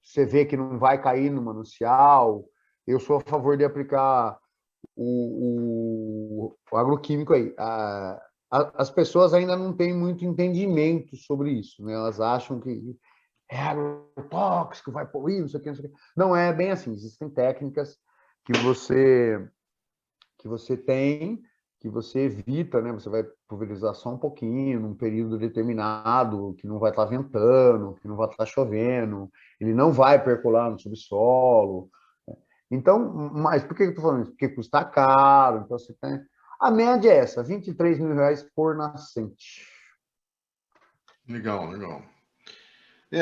você vê que não vai cair no manancial, eu sou a favor de aplicar o agroquímico aí. As pessoas ainda não têm muito entendimento sobre isso, né? Elas acham que é agrotóxico, vai poluir, não sei o que, não sei o que. Não é bem assim. Existem técnicas que você tem, que você evita, né? Você vai pulverizar só um pouquinho, num período determinado, que não vai estar ventando, que não vai estar chovendo, ele não vai percolar no subsolo. Então, mas por que eu estou falando isso? Porque custa caro, então você tem... A média é essa, 23 mil reais por nascente. Legal, legal.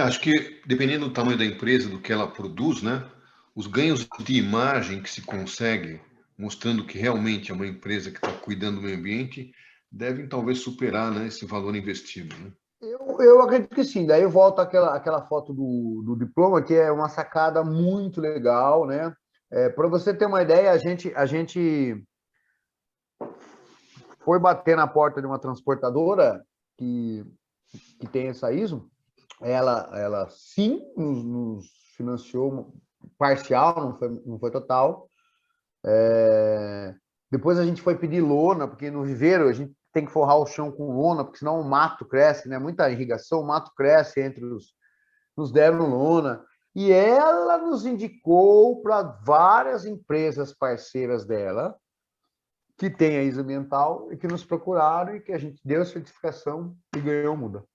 Acho que, dependendo do tamanho da empresa, do que ela produz, né? Os ganhos de imagem que se consegue, mostrando que realmente é uma empresa que está cuidando do meio ambiente, devem talvez superar, né, esse valor investido, né? Eu acredito que sim. Daí eu volto àquela foto do diploma, que é uma sacada muito legal, né? Para você ter uma ideia, a gente foi bater na porta de uma transportadora que tem essa ISO. Ela sim nos financiou parcial, não foi total. Depois a gente foi pedir lona, porque no viveiro a gente tem que forrar o chão com lona, porque senão o mato cresce, né? Muita irrigação, o mato cresce entre nos deram lona. E ela nos indicou para várias empresas parceiras dela, que tem a ISO ambiental, e que nos procuraram, e que a gente deu a certificação e ganhou muda.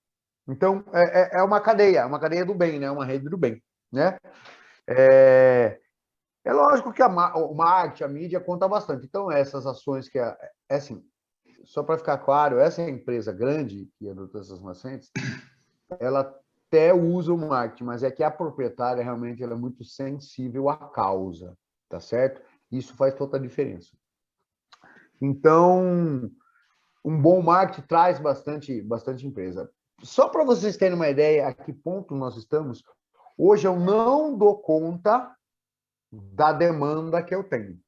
Então, é uma cadeia do bem, né? Uma rede do bem, né? É lógico que o marketing, a mídia conta bastante. Então, essas ações que assim, só para ficar claro, essa empresa grande que adotou essas nascentes, ela até usa o marketing, mas é que a proprietária realmente ela é muito sensível à causa, tá certo? Isso faz toda a diferença. Então, um bom marketing traz bastante empresa. Só para vocês terem uma ideia a que ponto nós estamos, hoje eu não dou conta da demanda que eu tenho.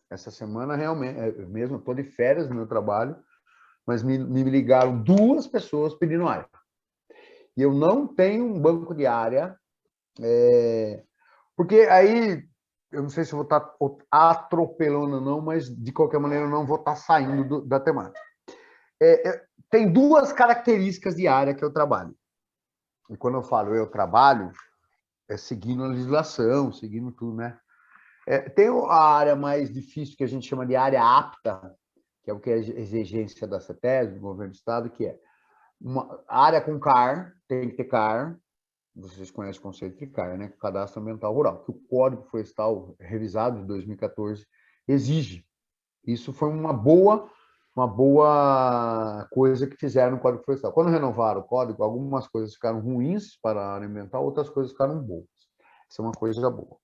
Essa semana, realmente, mesmo, estou de férias no meu trabalho, mas me ligaram 2 pessoas pedindo área. E eu não tenho um banco de área, porque aí, eu não sei se eu vou estar atropelando ou não, mas, de qualquer maneira, eu não vou estar saindo da temática. Tem 2 características de área que eu trabalho. E quando eu falo eu trabalho, é seguindo a legislação, seguindo tudo, né? Tem a área mais difícil, que a gente chama de área apta, que é o que é a exigência da CETESB, do governo do estado, que é uma área com CAR, tem que ter CAR, vocês conhecem o conceito de CAR, né? Cadastro Ambiental Rural, que o Código Florestal, revisado de 2014, exige. Isso foi uma boa coisa que fizeram no Código Florestal. Quando renovaram o Código, algumas coisas ficaram ruins para a área ambiental, outras coisas ficaram boas. Isso é uma coisa boa.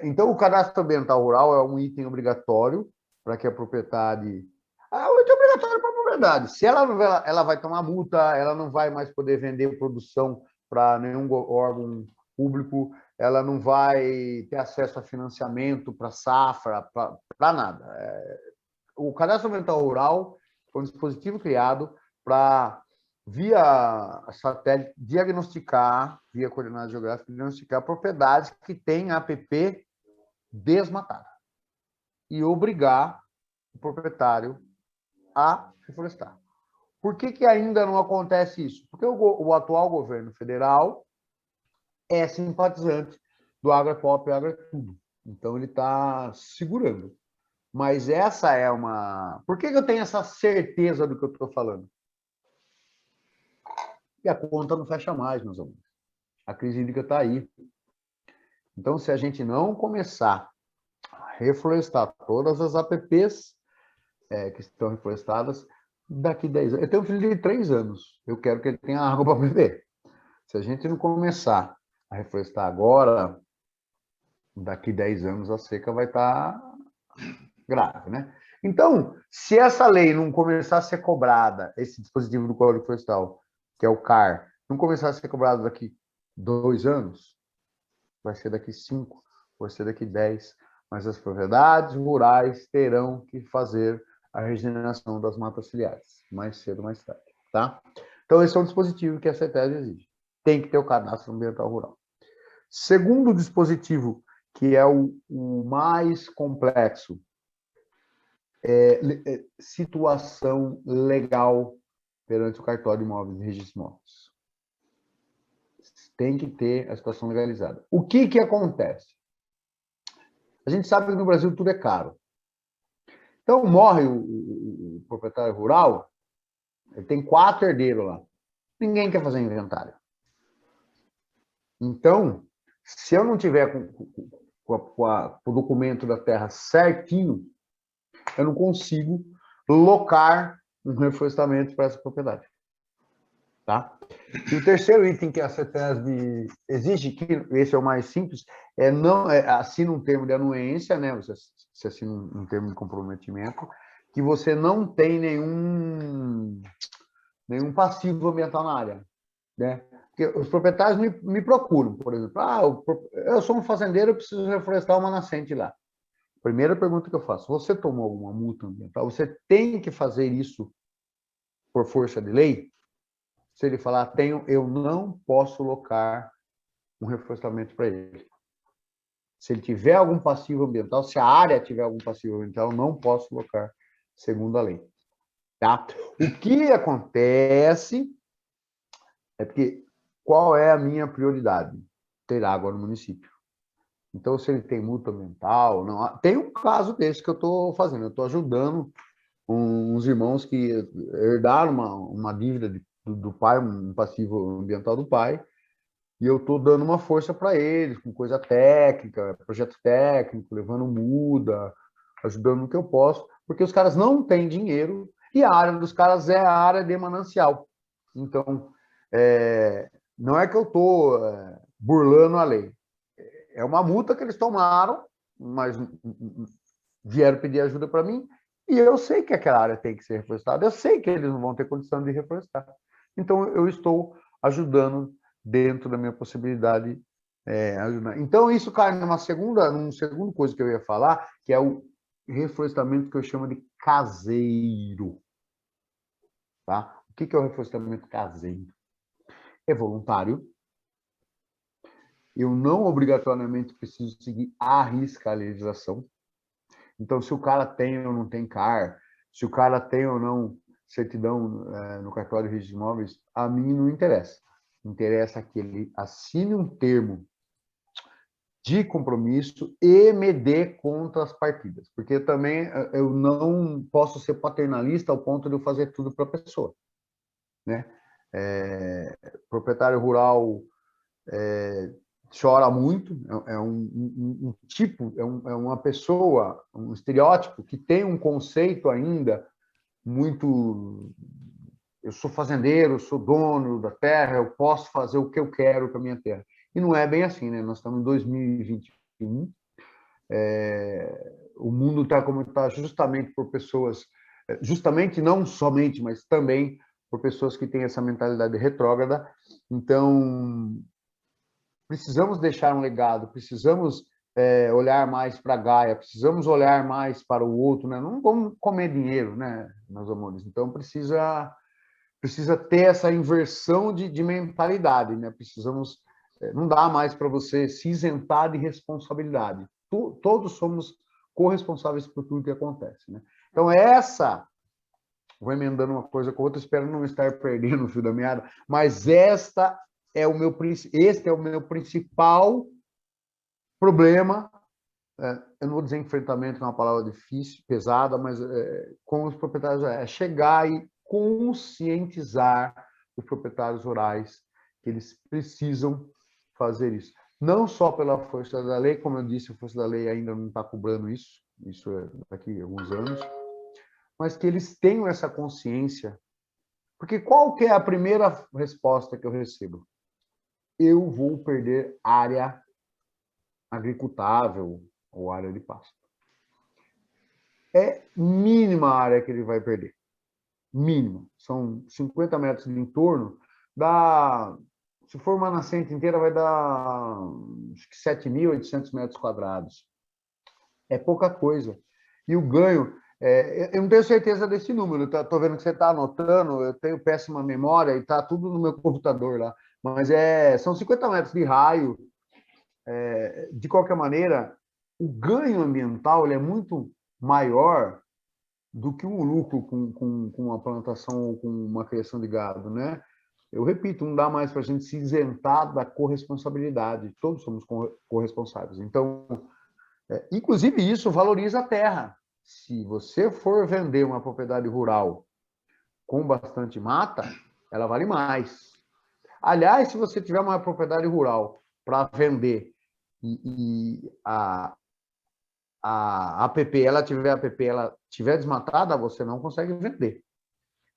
Então, o cadastro ambiental rural é um item obrigatório para que a propriedade... É um item obrigatório para a propriedade. Se ela vai tomar multa, ela não vai mais poder vender produção para nenhum órgão público, ela não vai ter acesso a financiamento para safra, para nada. O cadastro ambiental rural foi um dispositivo criado para, via satélite, diagnosticar, via coordenada geográfica, diagnosticar propriedades que têm APP desmatada e obrigar o proprietário a reflorestar. Por que ainda não acontece isso? Porque o atual governo federal é simpatizante do Agrapop e Agratudo. Então, ele está segurando. Mas essa é uma... Por que eu tenho essa certeza do que eu estou falando? Porque a conta não fecha mais, meus amigos. A crise hídrica está aí. Então, se a gente não começar a reflorestar todas as APPs que estão reflorestadas, daqui 10 anos... Eu tenho um filho de 3 anos. Eu quero que ele tenha água para beber. Se a gente não começar a reflorestar agora, daqui 10 anos a seca vai estar grave, né? Então, se essa lei não começar a ser cobrada, esse dispositivo do Código Florestal, que é o CAR, não começar a ser cobrado daqui 2 anos, vai ser daqui 5, vai ser daqui 10, mas as propriedades rurais terão que fazer a regeneração das matas ciliares, mais cedo ou mais tarde, tá? Então, esse é um dispositivo que a CETESB exige. Tem que ter o cadastro ambiental rural. Segundo dispositivo, que é o mais complexo, situação legal perante o cartório de imóveis e registro de imóveis. Tem que ter a situação legalizada. O que acontece? A gente sabe que no Brasil tudo é caro. Então, morre o proprietário rural, ele tem 4 herdeiros lá. Ninguém quer fazer inventário. Então, se eu não tiver com o documento da terra certinho, eu não consigo locar um reflorestamento para essa propriedade. Tá? E o terceiro item que a CETESB exige, que esse é o mais simples, assina um termo de anuência, né? Você assina um termo de comprometimento, que você não tem nenhum passivo ambiental na área. né? Porque os proprietários me procuram, por exemplo. Eu sou um fazendeiro, eu preciso reflorestar uma nascente lá. Primeira pergunta que eu faço: você tomou alguma multa ambiental? Você tem que fazer isso por força de lei? Se ele falar, tenho, eu não posso locar um reflorestamento para ele. Se ele tiver algum passivo ambiental, se a área tiver algum passivo ambiental, eu não posso locar segundo a lei. Tá? O que acontece é porque qual é a minha prioridade? Ter água no município. Então, se ele tem multa ambiental, não, tem um caso desse que eu estou fazendo. Eu estou ajudando uns irmãos que herdaram uma dívida do pai, um passivo ambiental do pai, e eu estou dando uma força para eles, com coisa técnica, projeto técnico, levando muda, ajudando no que eu posso, porque os caras não têm dinheiro e a área dos caras é a área de manancial. Então, não é que eu estou burlando a lei. É uma multa que eles tomaram, mas vieram pedir ajuda para mim, e eu sei que aquela área tem que ser reflorestada, eu sei que eles não vão ter condição de reflorestar. Então, eu estou ajudando dentro da minha possibilidade ajudar. Então, isso cai num segundo coisa que eu ia falar, que é o reflorestamento que eu chamo de caseiro. Tá? O que é o reflorestamento caseiro? É voluntário. Eu não obrigatoriamente preciso seguir à risca a legislação. Então, se o cara tem ou não tem CAR, se o cara tem ou não certidão no cartório de registro de imóveis, a mim não interessa. Interessa que ele assine um termo de compromisso e me dê contra as partidas. Porque também eu não posso ser paternalista ao ponto de eu fazer tudo para a pessoa. Né? Proprietário rural chora muito, é um tipo, é uma pessoa, um estereótipo que tem um conceito ainda muito... Eu sou fazendeiro, eu sou dono da terra, eu posso fazer o que eu quero com a minha terra. E não é bem assim, né? Nós estamos em 2021, o mundo está como está justamente por pessoas, justamente não somente, mas também por pessoas que têm essa mentalidade retrógrada. Então, precisamos deixar um legado, precisamos olhar mais para a Gaia, precisamos olhar mais para o outro, né? Não vamos comer dinheiro, né, meus amores? Então, precisa ter essa inversão de mentalidade, né? Precisamos... Não dá mais para você se isentar de responsabilidade. Todos somos corresponsáveis por tudo que acontece, né? Então, vou emendando uma coisa com outra, espero não estar perdendo o fio da meada, mas este é o meu principal problema. Eu não vou dizer enfrentamento, que é uma palavra difícil, pesada, mas com os proprietários chegar e conscientizar os proprietários rurais que eles precisam fazer isso. Não só pela força da lei, como eu disse, a força da lei ainda não está cobrando isso é daqui a alguns anos, mas que eles tenham essa consciência. Porque qual que é a primeira resposta que eu recebo? Eu vou perder área agricultável ou área de pasto. É mínima a área que ele vai perder. Mínima. São 50 metros de entorno. Se for uma nascente inteira, vai dar 7.800 metros quadrados. É pouca coisa. E o ganho... eu não tenho certeza desse número. Estou vendo que você está anotando, eu tenho péssima memória e está tudo no meu computador lá. Mas são 50 metros de raio. De qualquer maneira, o ganho ambiental ele é muito maior do que um lucro com uma plantação ou com uma criação de gado, né? Eu repito, não dá mais para a gente se isentar da corresponsabilidade. Todos somos corresponsáveis. Então, inclusive isso valoriza a terra. Se você for vender uma propriedade rural com bastante mata, ela vale mais. Aliás, se você tiver uma propriedade rural para vender e a APP, ela tiver desmatada, você não consegue vender.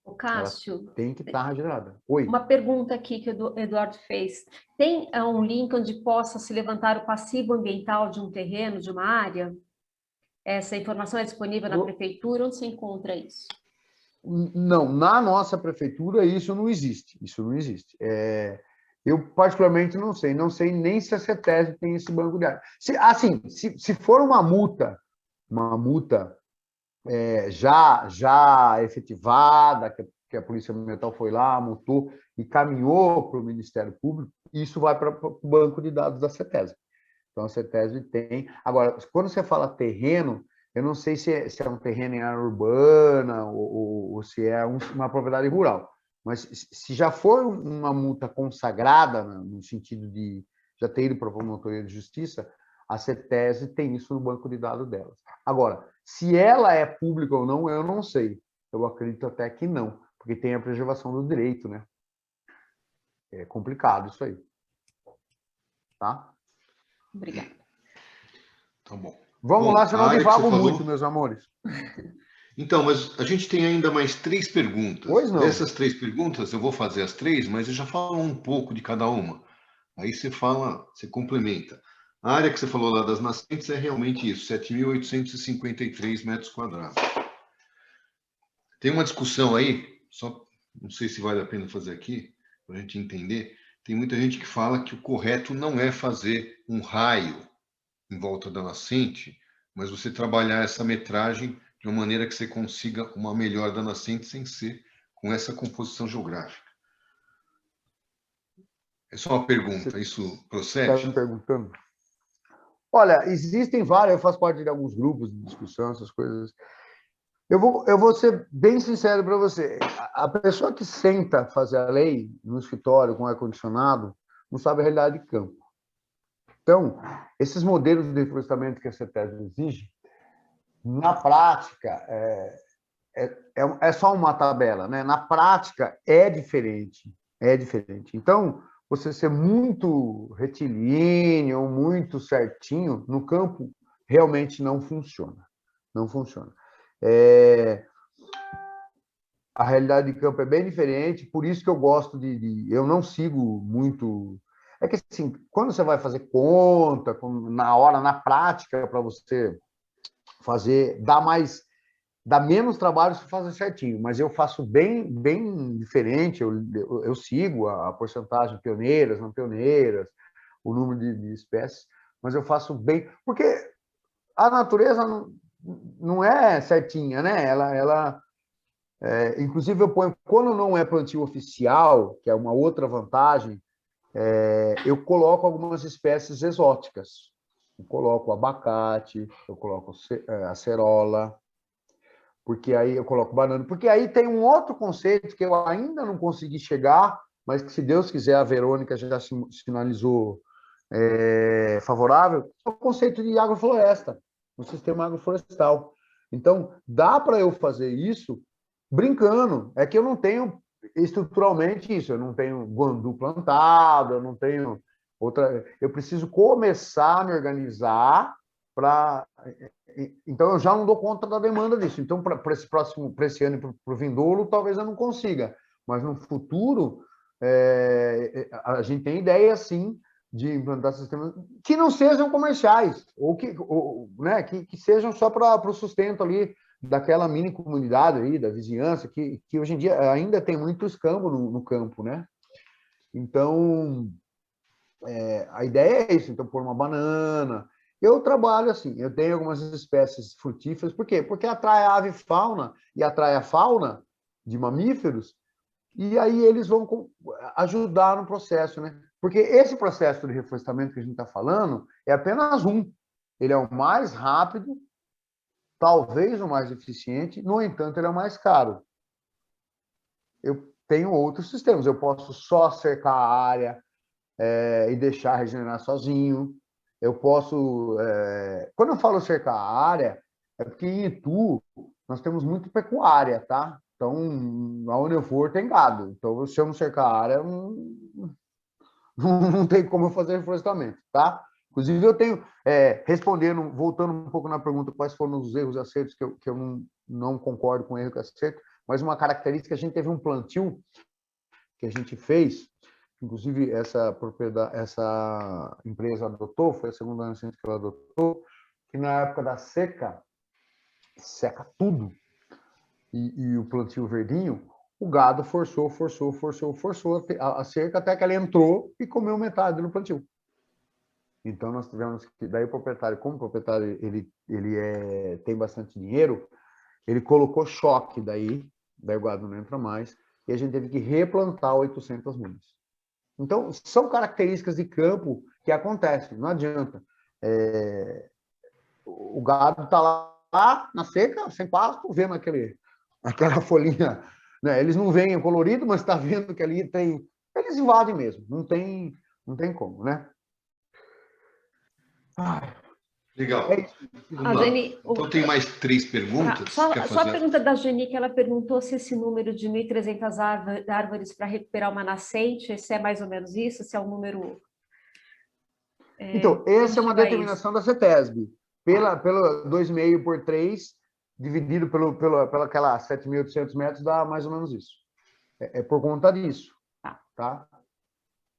O Cássio, ela tem que estar registrada. Oi. Uma pergunta aqui que o Eduardo fez. Tem um link onde possa se levantar o passivo ambiental de um terreno, de uma área? Essa informação é disponível na prefeitura? Onde se encontra isso? Não, na nossa prefeitura isso não existe. Isso não existe. Eu, particularmente, não sei nem se a CETESB tem esse banco de área. Se for uma multa já efetivada, que a Polícia Ambiental foi lá, multou e caminhou para o Ministério Público, isso vai para o banco de dados da CETESB. Então, a CETESB tem. Agora, quando você fala terreno, eu não sei se é um terreno em área urbana ou se é uma propriedade rural. Mas se já for uma multa consagrada, no sentido de já ter ido para a Promotoria de Justiça, a CETESB tem isso no banco de dados delas. Agora, se ela é pública ou não, eu não sei. Eu acredito até que não, porque tem a preservação do direito, né? É complicado isso aí. Tá? Obrigada. Tá bom. Vamos lá, senão eu divago muito, meus amores. Então, mas a gente tem ainda mais 3 perguntas. Pois não. Dessas 3 perguntas, eu vou fazer as 3, mas eu já falo um pouco de cada uma. Aí você fala, você complementa. A área que você falou lá das nascentes é realmente isso, 7.853 metros quadrados. Tem uma discussão aí, só não sei se vale a pena fazer aqui, para a gente entender. Tem muita gente que fala que o correto não é fazer um raio em volta da nascente, mas você trabalhar essa metragem de uma maneira que você consiga uma melhor da nascente sem ser com essa composição geográfica. É só uma pergunta, isso procede? Está me perguntando? Olha, existem vários, eu faço parte de alguns grupos de discussão, essas coisas. Eu vou ser bem sincero para você. A pessoa que senta fazer a lei no escritório com ar-condicionado não sabe a realidade de campo. Então, esses modelos de reflorestamento que a CETESB exige, na prática, é só uma tabela, né? Na prática, é diferente. É diferente. Então, você ser muito retilíneo, muito certinho, no campo, realmente não funciona. Não funciona. A realidade de campo é bem diferente, por isso que eu gosto eu não sigo muito. É que, assim, quando você vai fazer conta, na hora, na prática, para você fazer, dá menos trabalho se fazer certinho, mas eu faço bem diferente, eu sigo a porcentagem de pioneiras, não pioneiras, o número de espécies, mas eu faço bem, porque a natureza não é certinha, né? Inclusive, eu ponho, quando não é plantio oficial, que é uma outra vantagem, eu coloco algumas espécies exóticas. Eu coloco abacate, eu coloco acerola, porque aí eu coloco banana, porque aí tem um outro conceito que eu ainda não consegui chegar, mas que, se Deus quiser, a Verônica já sinalizou favorável, é o conceito de agrofloresta, um sistema agroflorestal. Então, dá para eu fazer isso brincando. É que eu não tenho estruturalmente isso, eu não tenho guandu plantado, eu não tenho outra. Eu preciso começar a me organizar para. Então, eu já não dou conta da demanda disso. Então, para esse ano e para o vindouro, talvez eu não consiga. Mas no futuro, a gente tem ideia, sim, de implantar sistemas que não sejam comerciais, né, que sejam só para o sustento ali daquela mini comunidade aí, da vizinhança, que hoje em dia ainda tem muito escambo no campo, né? Então, a ideia é isso, então, pôr uma banana. Eu trabalho assim, eu tenho algumas espécies frutíferas, por quê? Porque atrai a ave e fauna, e atrai a fauna de mamíferos, e aí eles vão ajudar no processo, né? Porque esse processo de reflorestamento que a gente está falando é apenas um. Ele é o mais rápido, talvez o mais eficiente, no entanto, ele é o mais caro. Eu tenho outros sistemas, eu posso só cercar a área e deixar regenerar sozinho. Eu posso... Quando eu falo cercar a área, é porque em Itu nós temos muito pecuária, tá? Então, aonde eu for tem gado. Então, se eu não cercar a área, não tem como eu fazer reflorestamento, tá? Inclusive, eu tenho, respondendo, voltando um pouco na pergunta, quais foram os erros e acertos, que eu não concordo com erro e acerto, mas uma característica, a gente teve um plantio que a gente fez, inclusive essa empresa adotou, foi a segunda nascente que ela adotou, que na época da seca tudo. e o plantio verdinho, o gado forçou a cerca até que ela entrou e comeu metade do plantio. Então, nós tivemos que... Daí o proprietário, como o proprietário tem bastante dinheiro, ele colocou choque daí o gado não entra mais, e a gente teve que replantar 800 mudas. Então, são características de campo que acontecem, não adianta. O gado está lá na seca, sem pasto, vendo aquela folhinha, né? Eles não veem colorido, mas está vendo que ali tem... Eles invadem mesmo, não tem como, né? Legal. Vamos lá. Então, tem mais 3 perguntas. Só a pergunta da Geni, que ela perguntou se esse número de 1.300 árvores para recuperar uma nascente, se é mais ou menos isso, se é um número... Então, essa é uma determinação da CETESB. Pela 2,5 por 3, dividido pela aquela 7.800 metros, dá mais ou menos isso. É por conta disso. Tá?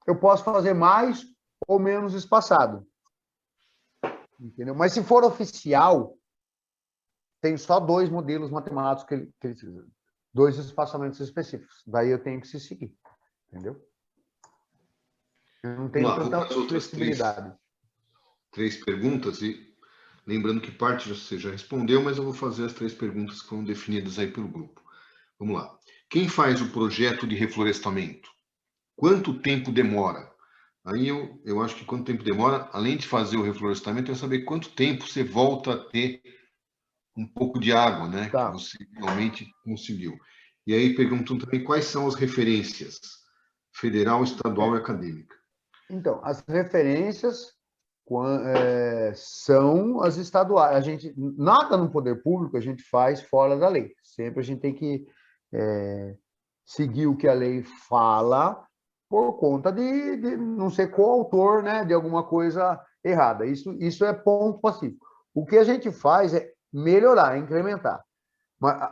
Eu posso fazer mais ou menos espaçado. Entendeu? Mas se for oficial, tem só 2 modelos matemáticos que ele precisa. 2 espaçamentos específicos. Daí eu tenho que se seguir. Entendeu? Eu não tenho tanta flexibilidade. 3 perguntas, e lembrando que parte você já respondeu, mas eu vou fazer as 3 perguntas que foram definidas aí pelo grupo. Vamos lá. Quem faz o projeto de reflorestamento? Quanto tempo demora? Aí eu acho que quanto tempo demora, além de fazer o reflorestamento, é saber quanto tempo você volta a ter um pouco de água, né? Tá. Que você realmente conseguiu. E aí perguntam também quais são as referências federal, estadual e acadêmica. Então, as referências são as estaduais. A gente, nada no poder público a gente faz fora da lei. Sempre a gente tem que seguir o que a lei fala, por conta de não ser coautor, né, de alguma coisa errada. Isso é ponto pacífico. O que a gente faz é melhorar, incrementar.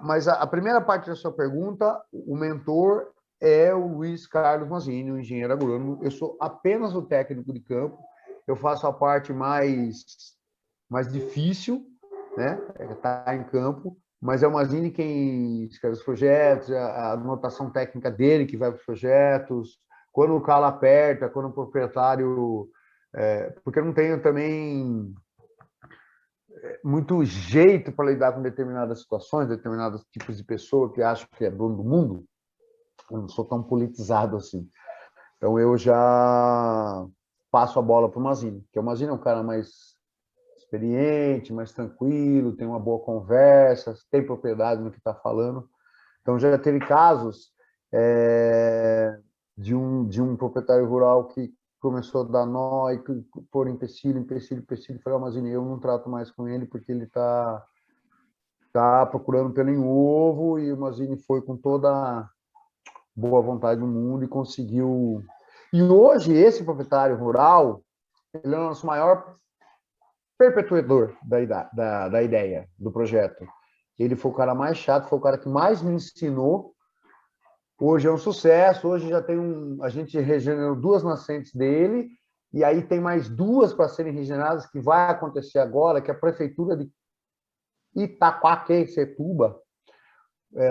Mas a primeira parte da sua pergunta, o mentor é o Luiz Carlos Mazini, o engenheiro agrônomo. Eu sou apenas o técnico de campo. Eu faço a parte mais difícil, né? Estar em campo. Mas é o Mazini quem escreve os projetos, a anotação técnica dele que vai para os projetos. Quando o calo aperta, quando o proprietário... porque eu não tenho também muito jeito para lidar com determinadas situações, determinados tipos de pessoa que acham que é dono do mundo. Eu não sou tão politizado assim. Então, eu já passo a bola para o Mazini, porque o Mazini é um cara mais experiente, mais tranquilo, tem uma boa conversa, tem propriedade no que está falando. Então, já teve casos de um proprietário rural que começou a dar nó e pôr empecilho. Falei, Mazini, eu não trato mais com ele porque ele está procurando pelo em ovo, e o Mazini foi com toda a boa vontade do mundo e conseguiu. E hoje, esse proprietário rural, ele é o nosso maior perpetuador da ideia, do projeto. Ele foi o cara mais chato, foi o cara que mais me ensinou. Hoje é um sucesso, hoje já tem a gente regenerou 2 nascentes dele, e aí tem mais 2 para serem regeneradas, que vai acontecer agora, que a prefeitura de Itaquaquecetuba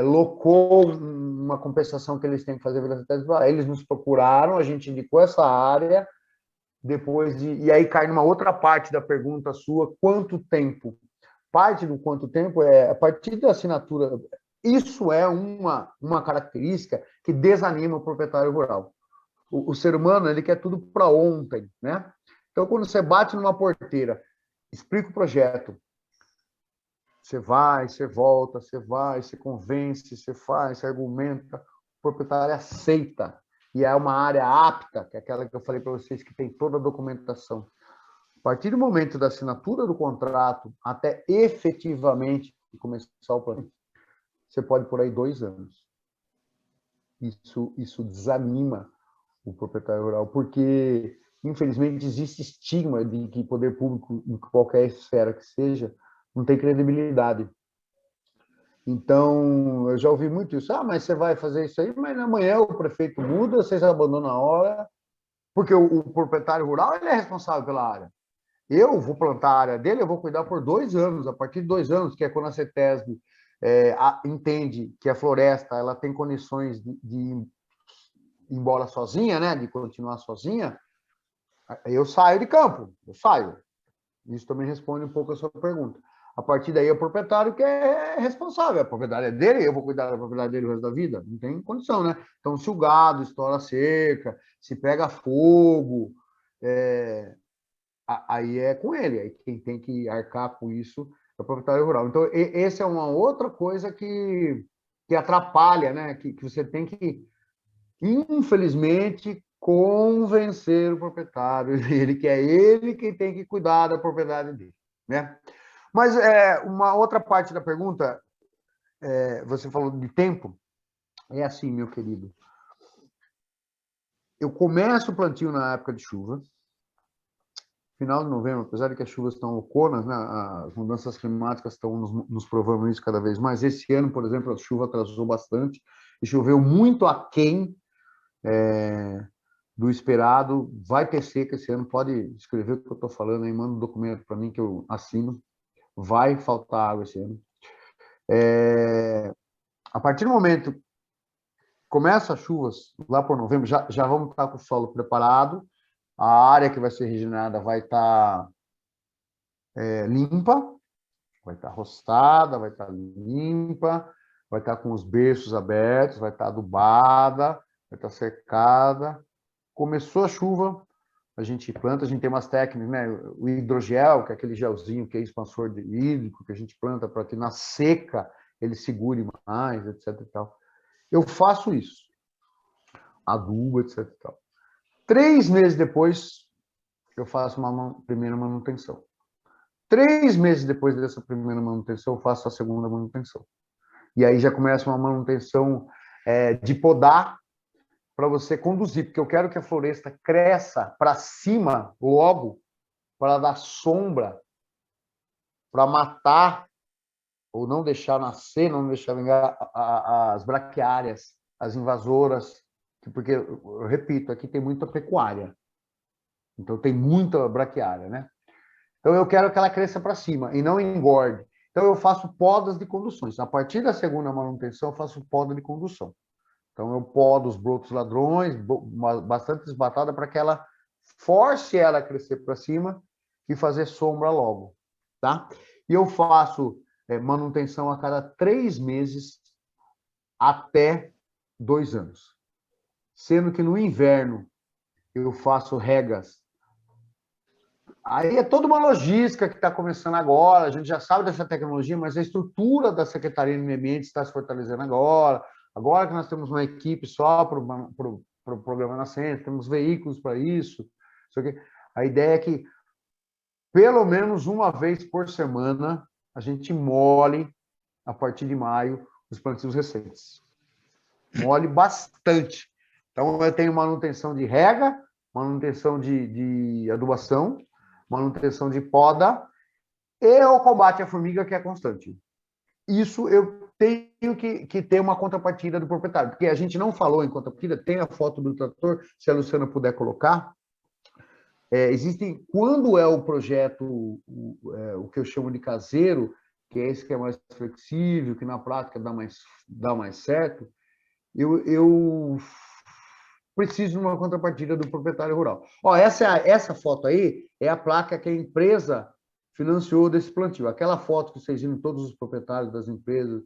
locou uma compensação que eles têm que fazer. Eles nos procuraram, a gente indicou essa área, e aí cai numa outra parte da pergunta sua, quanto tempo? Parte do quanto tempo é a partir da assinatura. Isso é uma característica que desanima o proprietário rural. O ser humano, ele quer tudo para ontem, né? Então, quando você bate numa porteira, explica o projeto, você vai, você volta, você vai, você convence, você faz, você argumenta, o proprietário aceita. E é uma área apta, que é aquela que eu falei para vocês, que tem toda a documentação. A partir do momento da assinatura do contrato até efetivamente começar o plano, você pode por aí 2 anos. Isso desanima o proprietário rural, porque, infelizmente, existe estigma de que poder público, em qualquer esfera que seja, não tem credibilidade. Então, eu já ouvi muito isso. Mas você vai fazer isso aí, mas amanhã o prefeito muda, vocês abandonam a hora, porque o proprietário rural ele é responsável pela área. Eu vou plantar a área dele, eu vou cuidar por 2 anos, a partir de 2 anos, que é quando a CETESB entende que a floresta ela tem condições de ir embora sozinha, né, de continuar sozinha, eu saio de campo, eu saio. Isso também responde um pouco a sua pergunta. A partir daí, é o proprietário que é responsável. A propriedade é dele, eu vou cuidar da propriedade dele o resto da vida? Não tem condição, né? Então, se o gado estoura a cerca, se pega fogo, aí é com ele. Aí quem tem que arcar com isso é o proprietário rural. Então, essa é uma outra coisa que atrapalha, né? Que você tem que, infelizmente, convencer o proprietário dele, que é ele quem tem que cuidar da propriedade dele, né? Mas uma outra parte da pergunta, você falou de tempo, é assim, meu querido. Eu começo o plantio na época de chuva, final de novembro, apesar de que as chuvas estão louconas, né? As mudanças climáticas estão nos provando isso cada vez mais. Esse ano, por exemplo, a chuva atrasou bastante e choveu muito aquém do esperado. Vai ter seca esse ano, pode escrever o que eu estou falando aí, manda um documento para mim que eu assino. Vai faltar água esse ano. A partir do momento que começa as chuvas, lá por novembro, já vamos estar com o solo preparado, a área que vai ser regenerada vai estar limpa, vai estar roçada, vai estar limpa, vai estar com os berços abertos, vai estar adubada, vai estar cercada. Começou a chuva, a gente planta, a gente tem umas técnicas, né? O hidrogel, que é aquele gelzinho que é expansor hídrico, que a gente planta para que na seca ele segure mais, etc. E tal. Eu faço isso, adubo, etc. E tal. 3 meses depois, eu faço uma primeira manutenção. 3 meses depois dessa primeira manutenção, eu faço a segunda manutenção. E aí já começa uma manutenção de podar para você conduzir, porque eu quero que a floresta cresça para cima logo, para dar sombra, para matar ou não deixar nascer, não deixar vingar as braquiárias, as invasoras, porque, eu repito, aqui tem muita pecuária, então tem muita braquiária, né? Então eu quero que ela cresça para cima e não engorde. Então eu faço podas de conduções. A partir da segunda manutenção, eu faço poda de condução. Então eu podo os brotos ladrões, bastante desbatada, para que ela force ela a crescer para cima e fazer sombra logo, tá? E eu faço manutenção a cada 3 meses até 2 anos. Sendo que no inverno eu faço regas. Aí é toda uma logística que está começando agora, a gente já sabe dessa tecnologia, mas a estrutura da Secretaria do Meio Ambiente está se fortalecendo agora. Agora que nós temos uma equipe só para o programa Nascente, temos veículos para isso. A ideia é que, pelo menos uma vez por semana, a gente mole, a partir de maio, os plantios recentes. Mole bastante. Então, eu tenho manutenção de rega, manutenção de adubação, manutenção de poda e o combate à formiga, que é constante. Isso eu tenho que ter uma contrapartida do proprietário, porque a gente não falou em contrapartida, tem a foto do trator, se a Luciana puder colocar. Existem, quando é o projeto, o que eu chamo de caseiro, que é esse que é mais flexível, que na prática dá mais certo, eu preciso de uma contrapartida do proprietário rural. Ó, essa foto aí é a placa que a empresa financiou desse plantio. Aquela foto que vocês viram, todos os proprietários das empresas.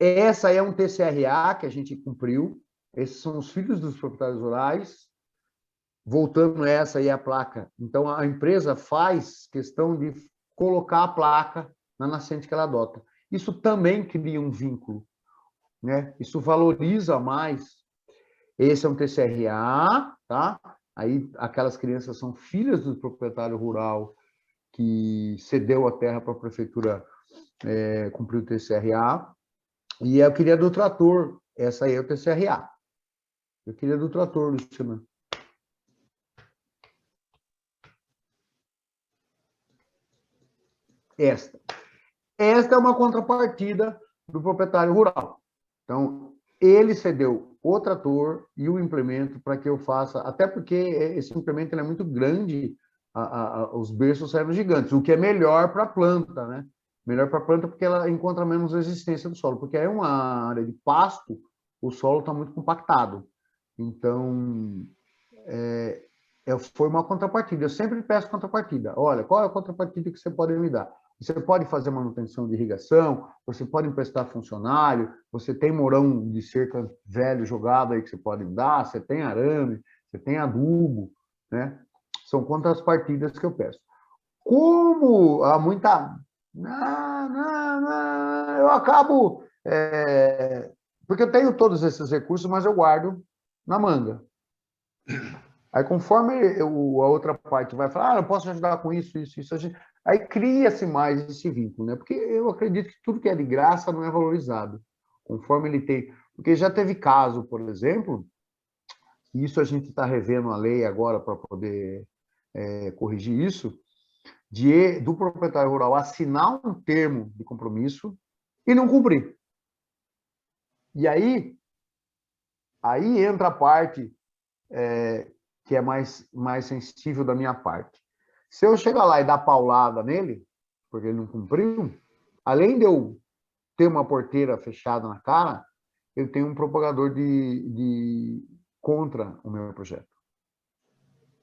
Essa é um TCRA que a gente cumpriu. Esses são os filhos dos proprietários rurais. Voltando a essa aí, a placa. Então, a empresa faz questão de colocar a placa na nascente que ela adota. Isso também cria um vínculo, né? Isso valoriza mais. Esse é um TCRA, tá? Aí, aquelas crianças são filhas do proprietário rural que cedeu a terra para a prefeitura cumprir o TCRA. E eu queria do trator. Essa aí é o TCRA. Eu queria do trator, Luciana. Esta é uma contrapartida do proprietário rural. Então, ele cedeu o trator e o implemento para que eu faça, até porque esse implemento é muito grande, os berços servem gigantes, o que é melhor para a planta, né? melhor para a planta porque ela encontra menos resistência do solo, porque é uma área de pasto, o solo está muito compactado. Então, foi uma contrapartida. Eu sempre peço contrapartida. Olha, qual é a contrapartida que você pode me dar? Você pode fazer manutenção de irrigação, você pode emprestar funcionário, você tem morão de cerca velho jogado aí que você pode dar, você tem arame, você tem adubo, né? São contrapartidas que eu peço. Como há muita... eu acabo... porque eu tenho todos esses recursos, mas eu guardo na manga. Aí, conforme a outra parte vai falar, eu posso ajudar com isso, isso, isso, aí cria-se mais esse vínculo, né? Porque eu acredito que tudo que é de graça não é valorizado, conforme ele tem. Porque já teve caso, por exemplo, e isso a gente está revendo a lei agora para poder corrigir isso, do proprietário rural assinar um termo de compromisso e não cumprir. E aí entra a parte que é mais sensível da minha parte. Se eu chegar lá e dar paulada nele, porque ele não cumpriu, além de eu ter uma porteira fechada na cara, eu tenho um propagador contra o meu projeto.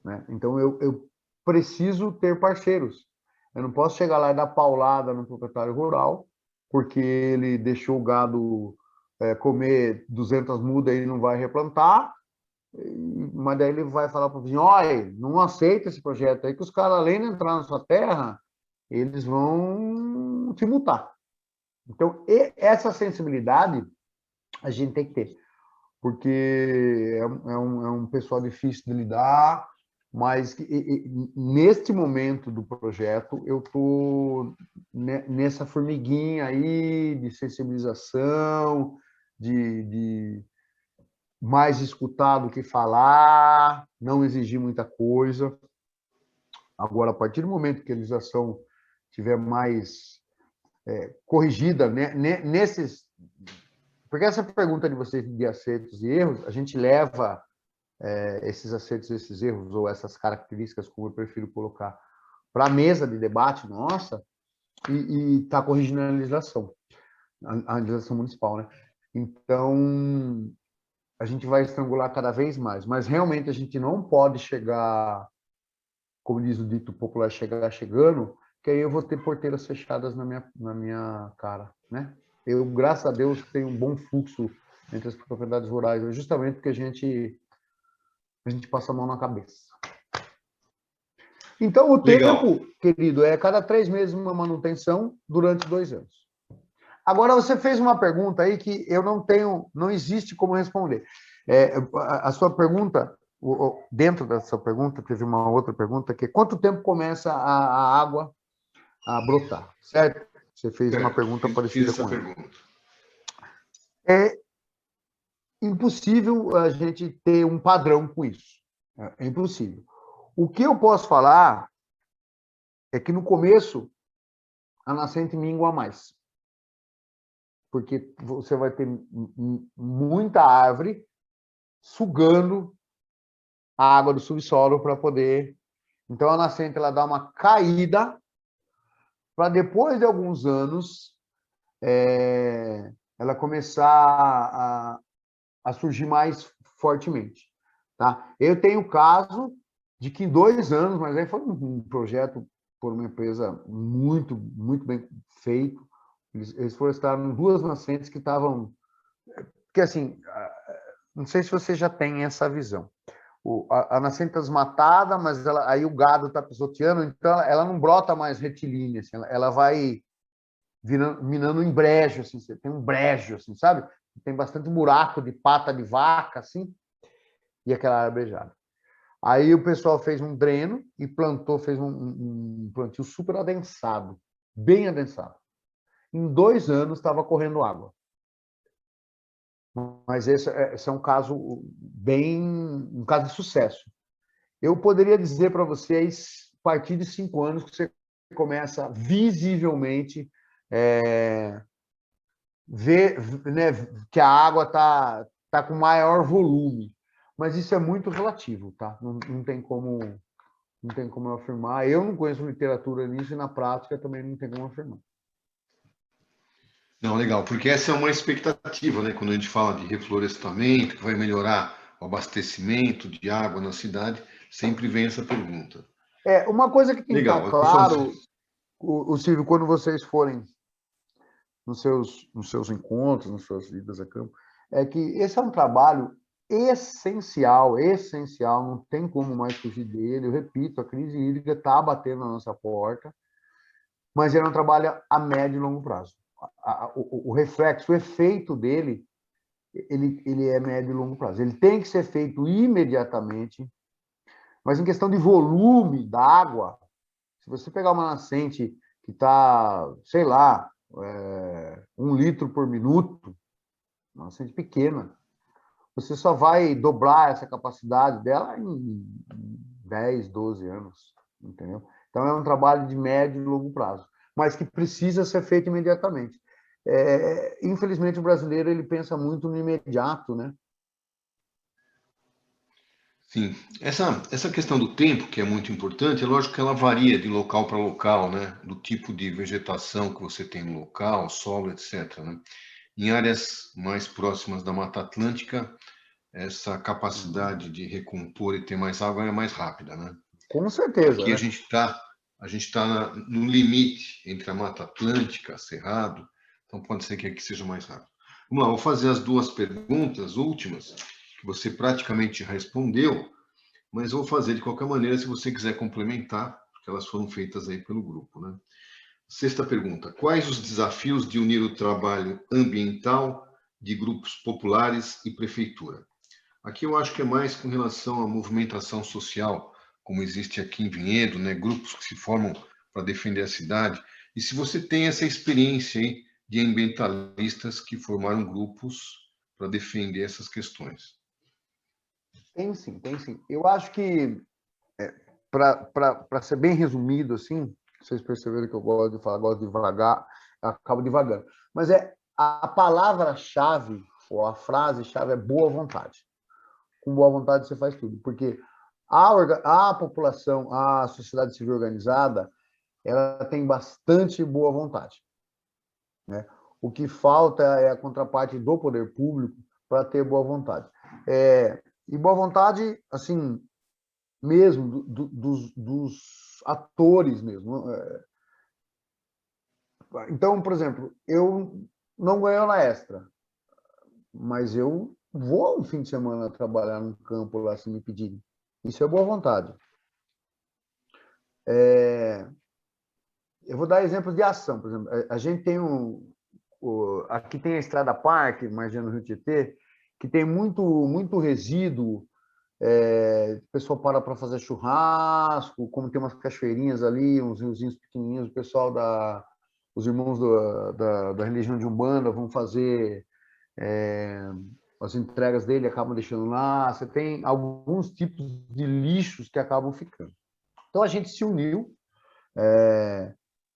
Né? Então, eu preciso ter parceiros. Eu não posso chegar lá e dar paulada no proprietário rural, porque ele deixou o gado comer 200 mudas e não vai replantar, mas daí ele vai falar para o vizinho, olha, não aceita esse projeto aí, que os caras, além de entrar na sua terra, eles vão te multar. Então, essa sensibilidade a gente tem que ter, porque é um pessoal difícil de lidar, mas neste momento do projeto, eu estou nessa formiguinha aí de sensibilização, de mais escutar do que falar, não exigir muita coisa. Agora, a partir do momento que a legislação tiver mais corrigida, né, nesses... Porque essa pergunta de vocês de acertos e erros, a gente leva esses acertos e esses erros, ou essas características, como eu prefiro colocar, para a mesa de debate nossa, e está corrigindo a legislação municipal, né? Então, a gente vai estrangular cada vez mais, mas realmente a gente não pode chegar, como diz o dito popular, chegar chegando, que aí eu vou ter porteiras fechadas na minha cara, né? Eu, graças a Deus, tenho um bom fluxo entre as propriedades rurais, justamente porque a gente passa a mão na cabeça. Então, o tempo, querido, é cada 3 meses uma manutenção durante 2 anos. Agora, você fez uma pergunta aí que eu não existe como responder. A sua pergunta, dentro dessa pergunta, teve uma outra pergunta, que é quanto tempo começa a água a brotar, certo? Você fez uma pergunta parecida com essa. É impossível a gente ter um padrão com isso. É impossível. O que eu posso falar é que no começo a nascente mingua mais. Porque você vai ter muita árvore sugando a água do subsolo para poder... Então, a nascente ela dá uma caída para depois de alguns anos ela começar a surgir mais fortemente. Tá? Eu tenho o caso de que em 2 anos, mas aí foi um projeto por uma empresa muito, muito bem feito, eles florestaram 2 nascentes que estavam... Porque, assim, não sei se você já tem essa visão. A nascente está desmatada, mas aí o gado está pisoteando, então ela não brota mais retilínea, assim, ela vai minando em brejo, assim, você tem um brejo, assim, sabe? Tem bastante buraco de pata de vaca, assim, e aquela área brejada. Aí o pessoal fez um dreno e fez um plantio super adensado, bem adensado. Em 2 anos estava correndo água. Mas esse é um caso um caso de sucesso. Eu poderia dizer para vocês, a partir de 5 anos, que você começa visivelmente ver, né, que a água tá com maior volume. Mas isso é muito relativo, tá? Não tem como eu afirmar. Eu não conheço literatura nisso e na prática também não tem como afirmar. Não, legal, porque essa é uma expectativa, né? Quando a gente fala de reflorestamento, que vai melhorar o abastecimento de água na cidade, sempre vem essa pergunta. Uma coisa que tem que estar Legal, eu vou fazer. claro, o Silvio, quando vocês forem nos seus encontros, nas suas vidas a campo, é que esse é um trabalho essencial, essencial, não tem como mais fugir dele. Eu repito, a crise hídrica está batendo na nossa porta, mas ele é um trabalho a médio e longo prazo. O reflexo, o efeito dele, ele é médio e longo prazo. Ele tem que ser feito imediatamente, mas em questão de volume da água, se você pegar uma nascente que está, sei lá, 1 litro por minuto, uma nascente pequena, você só vai dobrar essa capacidade dela em 10, 12 anos, entendeu? Então, é um trabalho de médio e longo prazo, mas que precisa ser feito imediatamente. Infelizmente, o brasileiro ele pensa muito no imediato, né? Sim, essa questão do tempo, que é muito importante, é lógico que ela varia de local para local, né? Do tipo de vegetação que você tem no local, solo, etc., né? Em áreas mais próximas da Mata Atlântica, essa capacidade de recompor e ter mais água é mais rápida, né? Com certeza, Aqui né? a gente está no limite entre a Mata Atlântica, Cerrado, então pode ser que aqui seja mais rápido. Vamos lá, vou fazer as duas perguntas últimas, que você praticamente respondeu, mas vou fazer de qualquer maneira se você quiser complementar, porque elas foram feitas aí pelo grupo, né? Sexta pergunta: quais os desafios de unir o trabalho ambiental de grupos populares e prefeitura? Aqui eu acho que é mais com relação à movimentação social, como existe aqui em Vinhedo, né? Grupos que se formam para defender a cidade. E se você tem essa experiência aí de ambientalistas que formaram grupos para defender essas questões. Tem sim, tem sim. Eu acho que, para ser bem resumido, assim, vocês perceberam que eu gosto de falar, gosto de devagar, acabo devagando. Mas a palavra-chave, ou a frase-chave é boa vontade. Com boa vontade você faz tudo, porque a população, a sociedade civil organizada, ela tem bastante boa vontade, né? O que falta é a contraparte do poder público para ter boa vontade. E boa vontade, assim, mesmo dos atores mesmo. Então, por exemplo, eu não ganho na extra, mas eu vou um fim de semana trabalhar no campo lá se me pedirem. Isso é boa vontade. Eu vou dar exemplos de ação, por exemplo. A gente tem aqui tem a Estrada Parque, imagina no Rio Tietê, que tem muito resíduo. O pessoal para fazer churrasco, como tem umas cachoeirinhas ali, uns riozinhos pequenininhos, o pessoal os irmãos da religião de Umbanda vão fazer as entregas dele, acabam deixando lá. Você tem alguns tipos de lixos que acabam ficando. Então a gente se uniu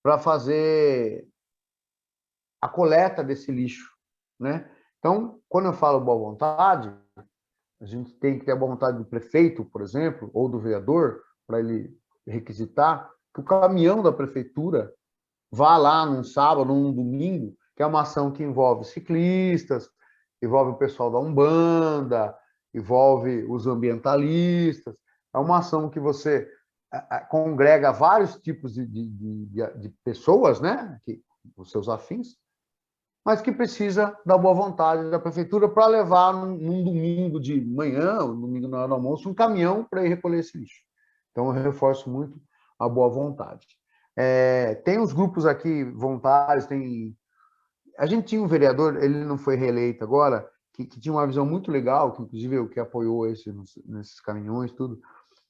para fazer a coleta desse lixo, né? Então, quando eu falo boa vontade, a gente tem que ter a boa vontade do prefeito, por exemplo, ou do vereador, para ele requisitar que o caminhão da prefeitura vá lá num sábado, num domingo, que é uma ação que envolve ciclistas, envolve o pessoal da Umbanda, envolve os ambientalistas. É uma ação que você congrega vários tipos de pessoas, né? Os seus afins, mas que precisa da boa vontade da prefeitura para levar num domingo de manhã, um domingo na hora do almoço, um caminhão para ir recolher esse lixo. Então, eu reforço muito a boa vontade. Tem os grupos aqui voluntários, a gente tinha um vereador, ele não foi reeleito agora, que tinha uma visão muito legal, que inclusive é o que apoiou nesses caminhões, tudo.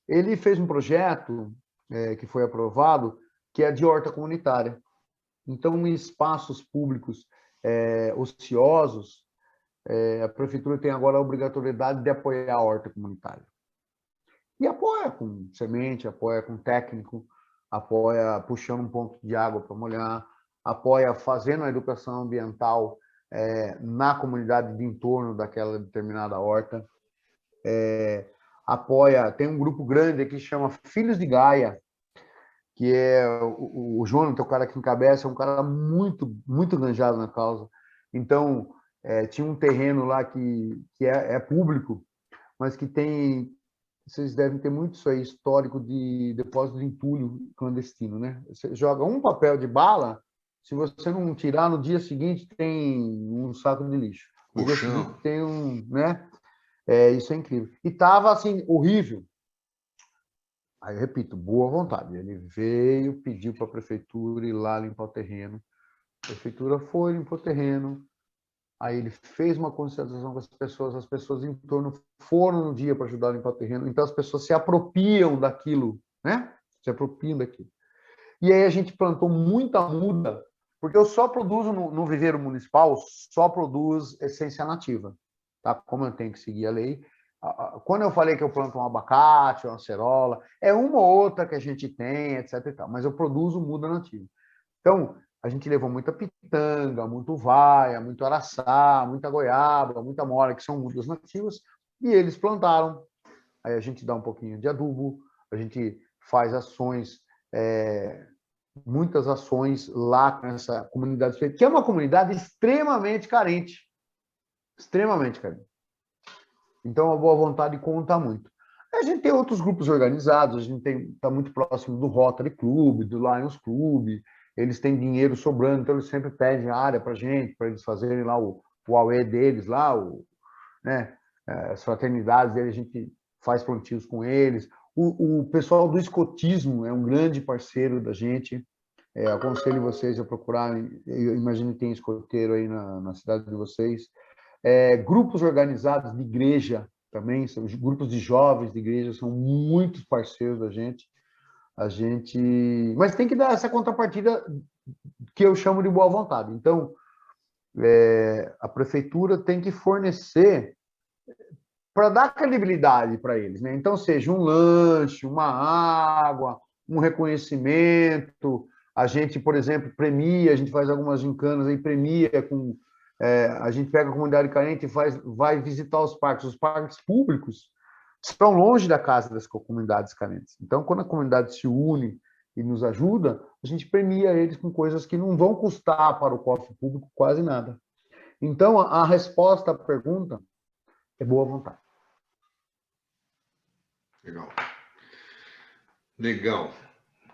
Ele fez um projeto que foi aprovado, que é de horta comunitária. Então, em espaços públicos ociosos, a prefeitura tem agora a obrigatoriedade de apoiar a horta comunitária. E apoia com semente, apoia com técnico, apoia puxando um ponto de água para molhar, apoia fazendo a educação ambiental na comunidade de entorno daquela determinada horta, apoia, tem um grupo grande aqui que chama Filhos de Gaia, que é o João, que é o cara que encabeça, é um cara muito, muito enganjado na causa. Então, tinha um terreno lá que é público, mas que tem, vocês devem ter muito isso aí, histórico de depósito de entulho clandestino, né? Você joga um papel de bala, se você não tirar, no dia seguinte tem um saco de lixo. No dia seguinte tem né? Isso é incrível. E estava, assim, horrível. Aí, eu repito, boa vontade. Ele veio, pediu para a prefeitura ir lá limpar o terreno. A prefeitura foi, limpou o terreno. Aí ele fez uma conscientização com as pessoas em torno foram no dia para ajudar a limpar o terreno. Então, as pessoas se apropriam daquilo, né? Se apropriam daquilo. E aí a gente plantou muita muda, porque eu só produzo no viveiro municipal, só produz essência nativa, tá? Como eu tenho que seguir a lei. Quando eu falei que eu planto um abacate, uma acerola, é uma ou outra que a gente tem, etc. e tal, mas eu produzo muda nativa. Então, a gente levou muita pitanga, muito vaia, muito araçá, muita goiaba, muita mora, que são mudas nativas, e eles plantaram. Aí a gente dá um pouquinho de adubo, a gente faz ações, muitas ações lá nessa comunidade, que é uma comunidade extremamente carente. Extremamente carente. Então, a boa vontade conta muito. A gente tem outros grupos organizados, a gente está muito próximo do Rotary Club, do Lions Club, eles têm dinheiro sobrando, então eles sempre pedem área para a gente, para eles fazerem lá o AUE deles, lá, né, as fraternidades deles, a gente faz plantios com eles. O pessoal do escotismo é um grande parceiro da gente, aconselho vocês a procurarem, eu imagino que tem escoteiro aí na cidade de vocês. Grupos organizados de igreja também, são grupos de jovens de igreja, são muitos parceiros da gente. Mas tem que dar essa contrapartida que eu chamo de boa vontade. Então, a prefeitura tem que fornecer para dar credibilidade para eles, né? Então, seja um lanche, uma água, um reconhecimento. A gente, por exemplo, premia, a gente faz algumas gincanas aí, premia com... a gente pega a comunidade carente e vai visitar os parques. Os parques públicos estão longe da casa das comunidades carentes. Então, quando a comunidade se une e nos ajuda, a gente premia eles com coisas que não vão custar para o cofre público quase nada. Então, a resposta à pergunta é boa vontade. Legal. Legal.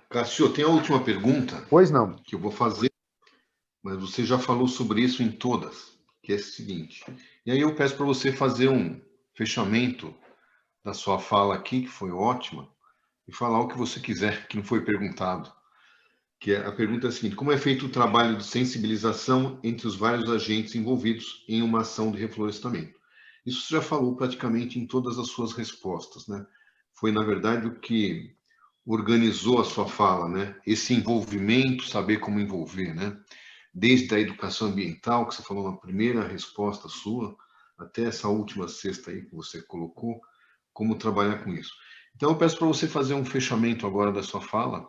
Cássio, tem a última pergunta. Pois não. Que eu vou fazer, mas você já falou sobre isso em todas, que é o seguinte. E aí eu peço para você fazer um fechamento da sua fala aqui, que foi ótima, e falar o que você quiser, que não foi perguntado. A pergunta é a seguinte: como é feito o trabalho de sensibilização entre os vários agentes envolvidos em uma ação de reflorestamento? Isso você já falou praticamente em todas as suas respostas, né? Foi, na verdade, o que organizou a sua fala, né? Esse envolvimento, saber como envolver, né? Desde a educação ambiental, que você falou na primeira resposta sua, até essa última sexta aí que você colocou, como trabalhar com isso. Então, eu peço para você fazer um fechamento agora da sua fala.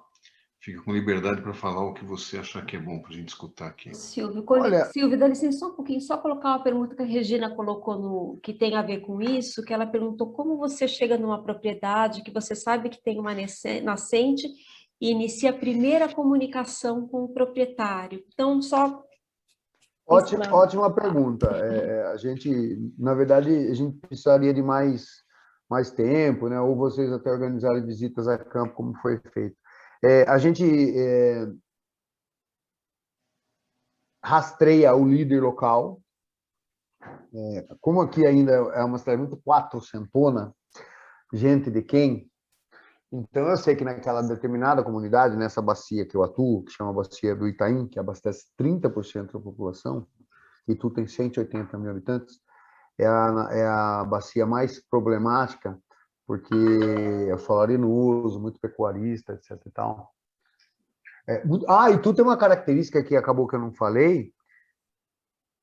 Fica com liberdade para falar o que você achar que é bom para a gente escutar aqui. Silvio, dá licença só um pouquinho, só colocar uma pergunta que a Regina colocou que tem a ver com isso, que ela perguntou como você chega numa propriedade que você sabe que tem uma nascente e inicia a primeira comunicação com o proprietário. Então, só... Ótima pergunta. A gente, na verdade, a gente precisaria de mais tempo, né? Ou vocês até organizarem visitas a campo, como foi feito. A gente rastreia o líder local. Como aqui ainda é uma cidade muito quatrocentona, gente de quem? Então, eu sei que naquela determinada comunidade, nessa bacia que eu atuo, que chama Bacia do Itaim, que abastece 30% da população, e tu tem 180 mil habitantes, é a bacia mais problemática, porque é o solo arenoso, muito pecuarista, etc. E tal. E tu tem uma característica que acabou que eu não falei,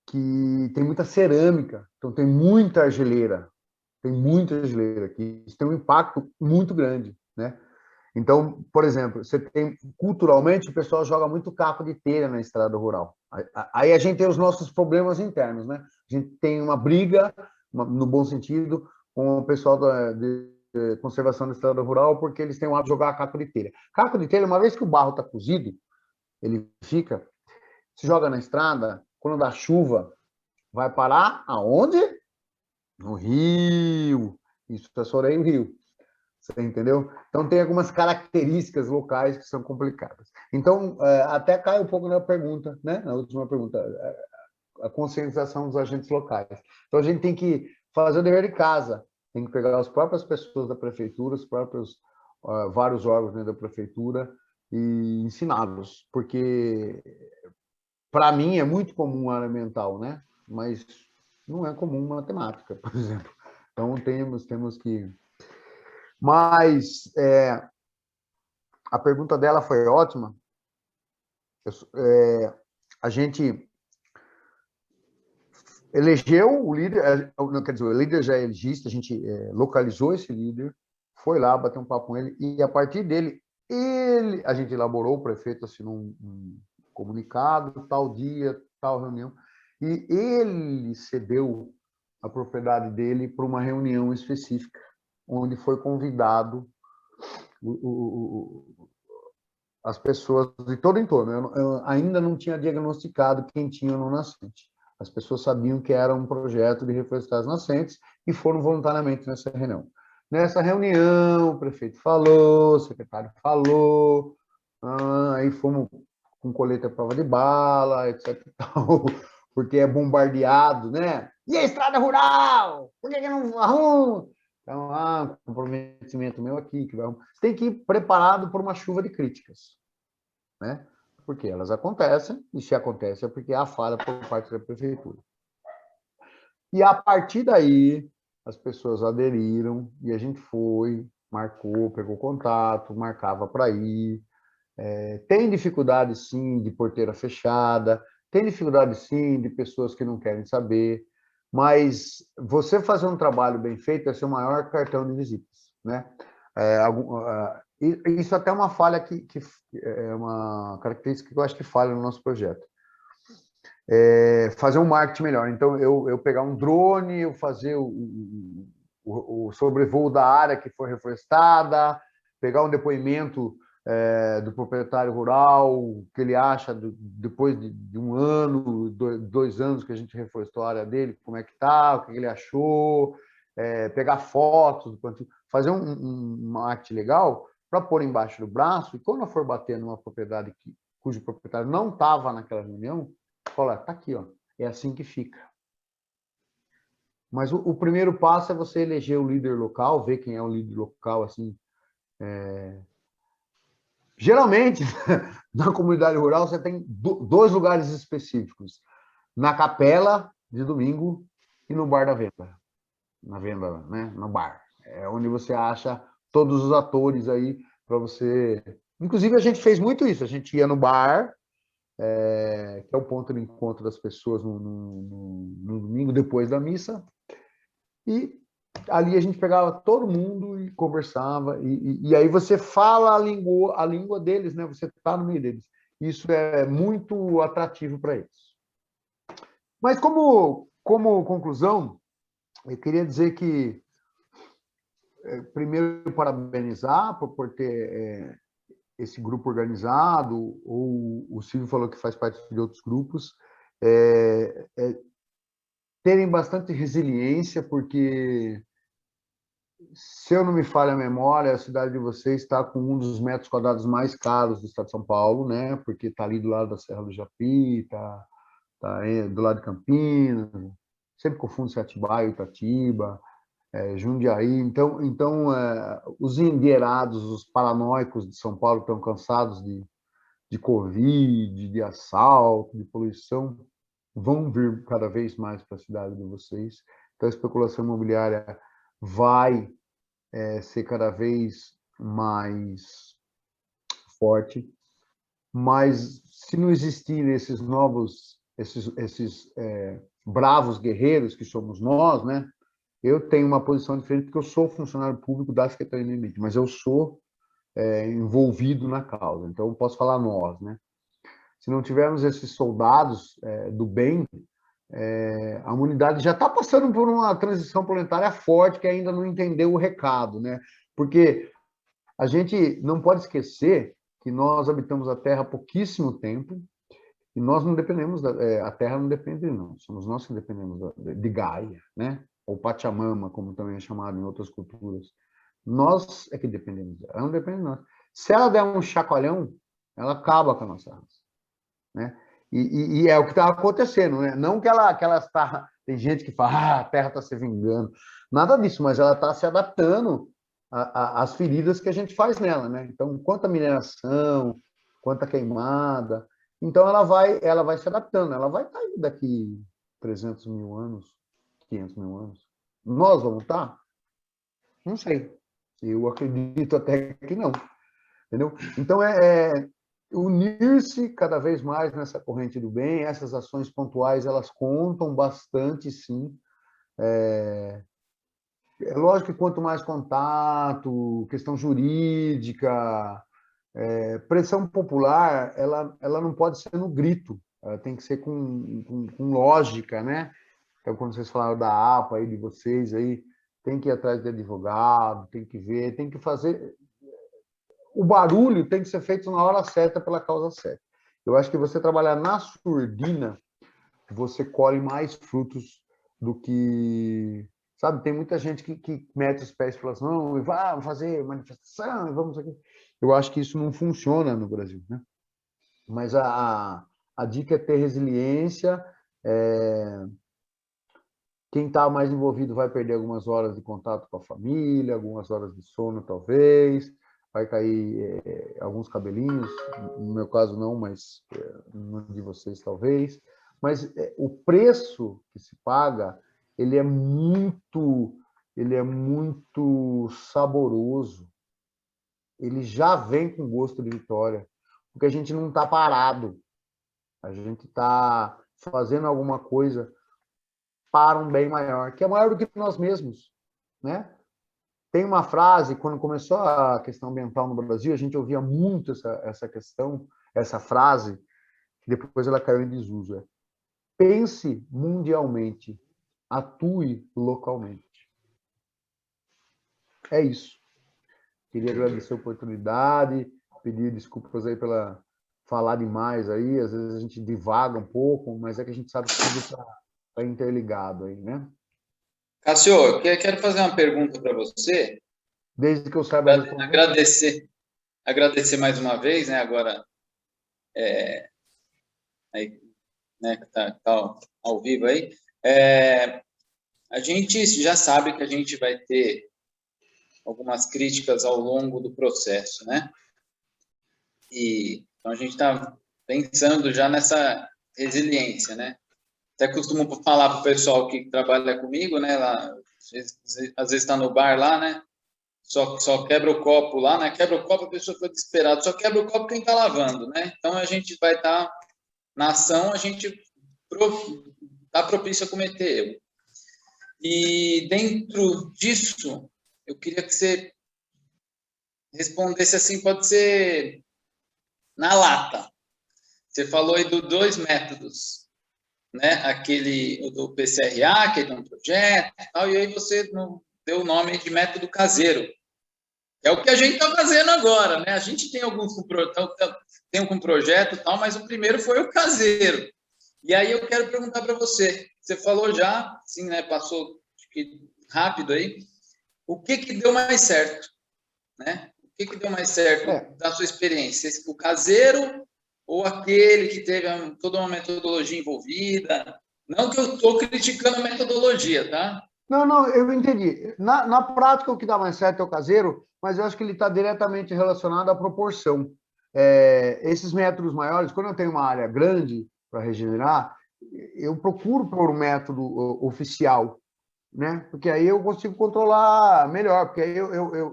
que tem muita cerâmica, então tem muita argileira aqui, isso tem um impacto muito grande, né? Então, por exemplo, você tem, culturalmente, o pessoal joga muito caco de telha na estrada rural. Aí a gente tem os nossos problemas internos, né? A gente tem uma briga, no bom sentido, com o pessoal conservação da estrada rural, porque eles têm o hábito de jogar caco de telha. Caco de telha, uma vez que o barro está cozido, ele fica, se joga na estrada, quando dá chuva, vai parar aonde? No rio. Isso é Soreio o rio. Você entendeu? Então, tem algumas características locais que são complicadas. Então, até cai um pouco na pergunta, né? Na última pergunta, a conscientização dos agentes locais. Então, a gente tem que fazer o dever de casa, tem que pegar as próprias pessoas da prefeitura, os próprios vários órgãos dentro da prefeitura e ensiná-los, porque, para mim, é muito comum a área ambiental, né? Mas não é comum matemática, por exemplo. Então, temos que... Mas a pergunta dela foi ótima. A gente elegeu o líder, quer dizer, o líder já é elegista, a gente localizou esse líder, foi lá, bateu um papo com ele, e a partir dele, a gente elaborou, o prefeito assinou um comunicado, tal dia, tal reunião, e ele cedeu a propriedade dele para uma reunião específica, onde foi convidado as pessoas de todo o entorno. Eu ainda não tinha diagnosticado quem tinha no nascente. As pessoas sabiam que era um projeto de reflorestar as nascentes e foram voluntariamente nessa reunião. Nessa reunião, o prefeito falou, o secretário falou, aí fomos com colete à prova de bala, etc. Porque é bombardeado, né? E a estrada rural? Por que não arruma? Então, comprometimento meu aqui. Você tem que ir preparado por uma chuva de críticas, né? Porque elas acontecem, e se acontece é porque há falha por parte da prefeitura. E a partir daí, as pessoas aderiram, e a gente foi, marcou, pegou contato, marcava para ir. Tem dificuldade, sim, de porteira fechada, tem dificuldade, sim, de pessoas que não querem saber, mas você fazer um trabalho bem feito é seu maior cartão de visitas, né? Isso até é uma falha que é uma característica que eu acho que falha no nosso projeto. Fazer um marketing melhor. Então, eu pegar um drone, eu fazer o sobrevoo da área que foi reflorestada, pegar um depoimento do proprietário rural, que ele acha depois de um ano, 2 anos que a gente reflorestou a área dele, como é que está, o que ele achou, pegar fotos do plantio, fazer um arte legal para pôr embaixo do braço, e quando eu for bater numa propriedade cujo proprietário não estava naquela reunião, falar, tá aqui, ó, é assim que fica. Mas o primeiro passo é você eleger o líder local, ver quem é o líder local, assim. Geralmente, na comunidade rural, você tem 2 lugares específicos. Na capela, de domingo, e no bar da venda. Na venda, né? No bar. É onde você acha todos os atores aí para você... Inclusive, a gente fez muito isso. A gente ia no bar, que é o ponto de encontro das pessoas no domingo, depois da missa, e ali a gente pegava todo mundo e conversava, e aí você fala a língua deles, né? Você está no meio deles. Isso é muito atrativo para eles. Mas como conclusão, eu queria dizer que, primeiro, parabenizar por ter esse grupo organizado, ou o Silvio falou que faz parte de outros grupos, terem bastante resiliência, porque, se eu não me falha a memória, a cidade de vocês está com um dos metros quadrados mais caros do estado de São Paulo, né? Porque está ali do lado da Serra do Japi, está do lado de Campinas, sempre confundo se é Atibaia ou Itatiba, Jundiaí. Então os endinheirados, os paranoicos de São Paulo estão cansados de Covid, de assalto, de poluição, vão vir cada vez mais para a cidade de vocês. Então, a especulação imobiliária vai ser cada vez mais forte, mas se não existirem esses novos, esses bravos guerreiros que somos nós, né? Eu tenho uma posição diferente, porque eu sou funcionário público da Secretaria do Meio Ambiente, mas eu sou envolvido na causa, então eu posso falar nós, né? Se não tivermos esses soldados do bem, a humanidade já está passando por uma transição planetária forte que ainda não entendeu o recado, né? Porque a gente não pode esquecer que nós habitamos a Terra há pouquíssimo tempo e nós não dependemos a Terra não depende de nós, somos nós que dependemos de Gaia, né? Ou Pachamama, como também é chamado em outras culturas. Nós é que dependemos dela, ela não depende de nós. Se ela der um chacoalhão, ela acaba com a nossa raça, né? E é o que está acontecendo, né? Não que ela está... Tem gente que fala, a Terra está se vingando. Nada disso, mas ela está se adaptando às feridas que a gente faz nela, né? Então, quanta mineração, quanta queimada. Então, ela vai se adaptando. Ela vai estar aí daqui 300 mil anos, 500 mil anos. Nós vamos estar? Não sei. Eu acredito até que não. Entendeu? Então, unir-se cada vez mais nessa corrente do bem, essas ações pontuais, elas contam bastante, sim. É lógico que quanto mais contato, questão jurídica, pressão popular, ela não pode ser no grito, ela tem que ser com lógica, né? Então, quando vocês falaram da APA aí, de vocês aí, tem que ir atrás de advogado, tem que ver, tem que fazer... O barulho tem que ser feito na hora certa, pela causa certa. Eu acho que você trabalhar na surdina, você colhe mais frutos do que... Sabe, tem muita gente que mete os pés e fala assim, não, vamos fazer manifestação, vamos aqui. Eu acho que isso não funciona no Brasil, né? Mas a dica é ter resiliência. Quem está mais envolvido vai perder algumas horas de contato com a família, algumas horas de sono, talvez. Vai cair alguns cabelinhos, no meu caso não, mas no de vocês talvez. Mas o preço que se paga, ele é muito saboroso. Ele já vem com gosto de vitória, porque a gente não está parado. A gente está fazendo alguma coisa para um bem maior, que é maior do que nós mesmos, né? Tem uma frase, quando começou a questão ambiental no Brasil, a gente ouvia muito essa questão, essa frase, que depois ela caiu em desuso. Pense mundialmente, atue localmente. É isso. Queria agradecer a oportunidade, pedir desculpas aí pela falar demais aí, às vezes a gente divaga um pouco, mas é que a gente sabe que tudo está interligado aí, né? Cássio, eu quero fazer uma pergunta para você. Desde que eu saiba responder. Agradecer mais uma vez, né? Agora, aí, né? Tá ao vivo aí. A gente já sabe que a gente vai ter algumas críticas ao longo do processo, né? Então a gente está pensando já nessa resiliência, né? Até costumo falar para o pessoal que trabalha comigo, né? Lá, às vezes está no bar lá, né? Só quebra o copo lá, né? Quebra o copo, a pessoa fica desesperada. Só quebra o copo quem está lavando, né? Então a gente vai estar na ação, a gente está propício a cometer erro. E dentro disso, eu queria que você respondesse assim, pode ser na lata. Você falou aí dos 2 métodos, né? Aquele do PCRA, que é de um projeto e tal, e aí você deu o nome de método caseiro. É o que a gente está fazendo agora, né? A gente tem alguns com projeto e tal, mas o primeiro foi o caseiro. E aí eu quero perguntar para você, você falou já, sim, né? Passou acho que rápido aí, o que deu mais certo, né? O que deu mais certo da sua experiência? O caseiro ou aquele que teve toda uma metodologia envolvida? Não que eu estou criticando a metodologia, tá? Não, eu entendi. Na prática, o que dá mais certo é o caseiro, mas eu acho que ele está diretamente relacionado à proporção. Esses métodos maiores, quando eu tenho uma área grande para regenerar, eu procuro por um método oficial, né? Porque aí eu consigo controlar melhor, porque aí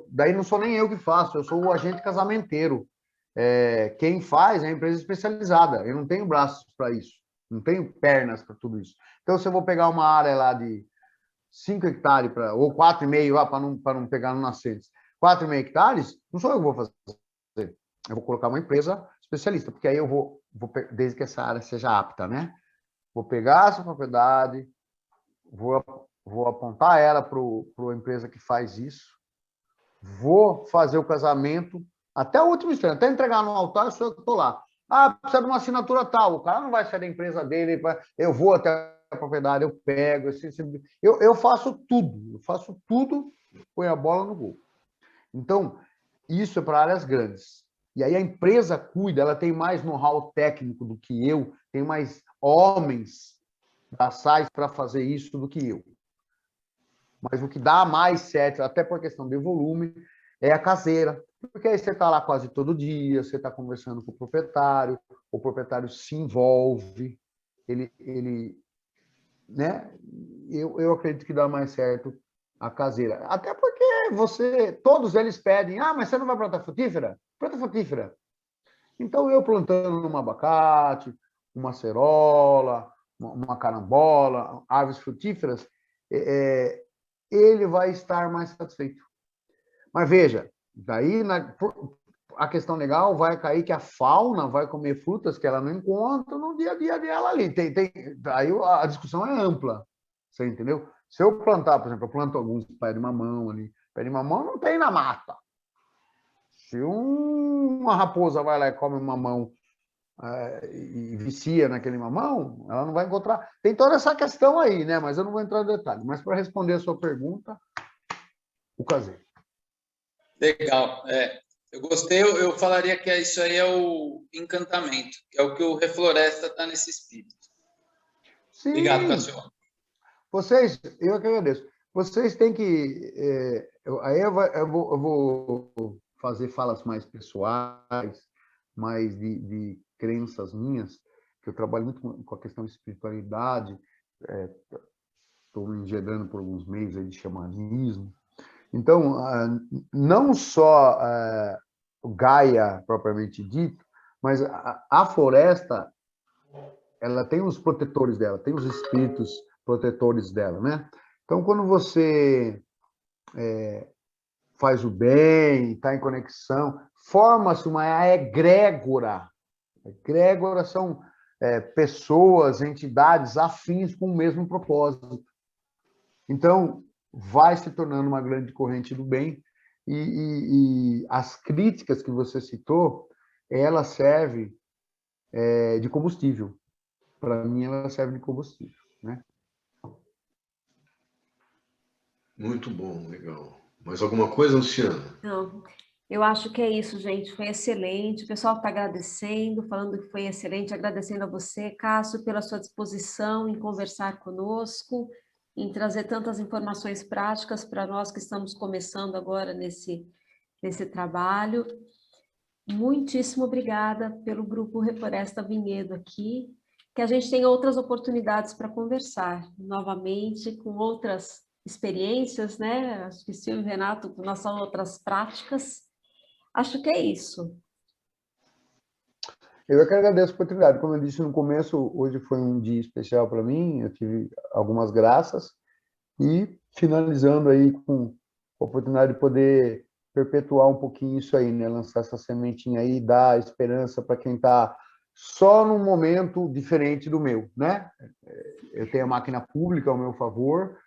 daí não sou nem eu que faço, eu sou o agente casamenteiro. Quem faz é a empresa especializada, eu não tenho braços para isso, não tenho pernas para tudo isso. Então, se eu vou pegar uma área lá de 5 hectares, ou 4,5, para não pegar no nascentes, 4,5 hectares, não sou eu que vou fazer. Eu vou colocar uma empresa especialista, porque aí eu vou desde que essa área seja apta, né? Vou pegar essa propriedade, vou apontar ela para a empresa que faz isso, vou fazer o casamento até o último instante, até entregar no altar, eu estou lá. Ah, precisa de uma assinatura tal, o cara não vai sair da empresa dele, eu vou até a propriedade, eu pego, eu faço tudo, ponho a bola no gol. Então, isso é para áreas grandes. E aí a empresa cuida, ela tem mais know-how técnico do que eu, tem mais homens braçais para fazer isso do que eu. Mas o que dá mais certo, até por questão de volume, é a caseira. Porque aí você está lá quase todo dia, você está conversando com o proprietário se envolve, né? Eu acredito que dá mais certo a caseira. Até porque todos eles pedem, mas você não vai plantar frutífera? Planta frutífera. Então, eu plantando um abacate, uma acerola, uma carambola, árvores frutíferas, ele vai estar mais satisfeito. Mas veja, daí a questão legal vai cair que a fauna vai comer frutas que ela não encontra no dia a dia dela ali. Aí a discussão é ampla, você entendeu? Se eu plantar, por exemplo, eu planto alguns pés de mamão ali, pé de mamão não tem na mata. Se uma raposa vai lá e come um mamão e vicia naquele mamão, ela não vai encontrar. Tem toda essa questão aí, né? Mas eu não vou entrar no detalhe. Mas para responder a sua pergunta, o caseiro. Legal. Eu gostei, eu falaria que isso aí é o encantamento, que é o que o Refloresta está nesse espírito. Sim. Obrigado, Cássio. Eu que agradeço. Vocês têm que... aí eu vou fazer falas mais pessoais, mais de crenças minhas, que eu trabalho muito com a questão de espiritualidade, estou me enredando por alguns meses aí de xamanismo. Então, não só o Gaia, propriamente dito, mas a floresta, ela tem os protetores dela, tem os espíritos protetores dela, né? Então, quando você faz o bem, está em conexão, forma-se uma egrégora. Egrégoras são pessoas, entidades afins com o mesmo propósito. Então, vai se tornando uma grande corrente do bem e as críticas que você citou, ela serve de combustível. Para mim, ela serve de combustível, né? Muito bom, legal. Mais alguma coisa, Luciana? Não, eu acho que é isso, gente. Foi excelente. O pessoal está agradecendo, falando que foi excelente, agradecendo a você, Cássio, pela sua disposição em conversar conosco, em trazer tantas informações práticas para nós que estamos começando agora nesse trabalho. Muitíssimo obrigada pelo Grupo Refloresta Vinhedo aqui, que a gente tem outras oportunidades para conversar novamente com outras experiências, né? Acho que Silvio e Renato, com nossas outras práticas. Acho que é isso. Eu que agradeço a oportunidade. Como eu disse no começo, hoje foi um dia especial para mim, eu tive algumas graças, e finalizando aí com a oportunidade de poder perpetuar um pouquinho isso aí, né? Lançar essa sementinha aí, dar esperança para quem está só num momento diferente do meu, né? Eu tenho a máquina pública ao meu favor,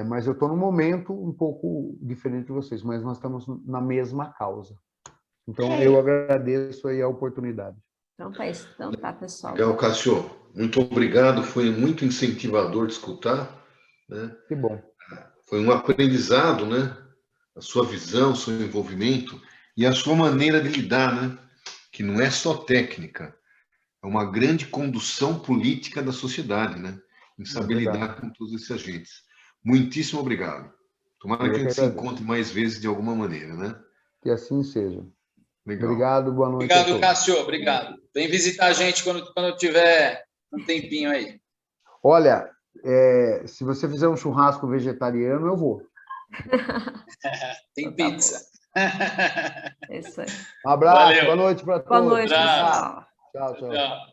mas eu estou num momento um pouco diferente de vocês, mas nós estamos na mesma causa. Então, eu agradeço aí a oportunidade. Então tá, pessoal. Legal, Cássio. Muito obrigado. Foi muito incentivador de escutar, né? Que bom. Foi um aprendizado, né? A sua visão, o seu envolvimento e a sua maneira de lidar, né? Que não é só técnica, é uma grande condução política da sociedade, né? Em saber lidar com todos esses agentes. Muitíssimo obrigado. Tomara que a gente se encontre mais vezes de alguma maneira, né? Que assim seja. Legal. Obrigado, boa noite. Obrigado, Cássio. Obrigado. Vem visitar a gente quando tiver um tempinho aí. Olha, se você fizer um churrasco vegetariano, eu vou. Tem pizza. É isso aí. Um abraço, Valeu. boa noite para todos. Boa noite, pessoal. Tchau, tchau.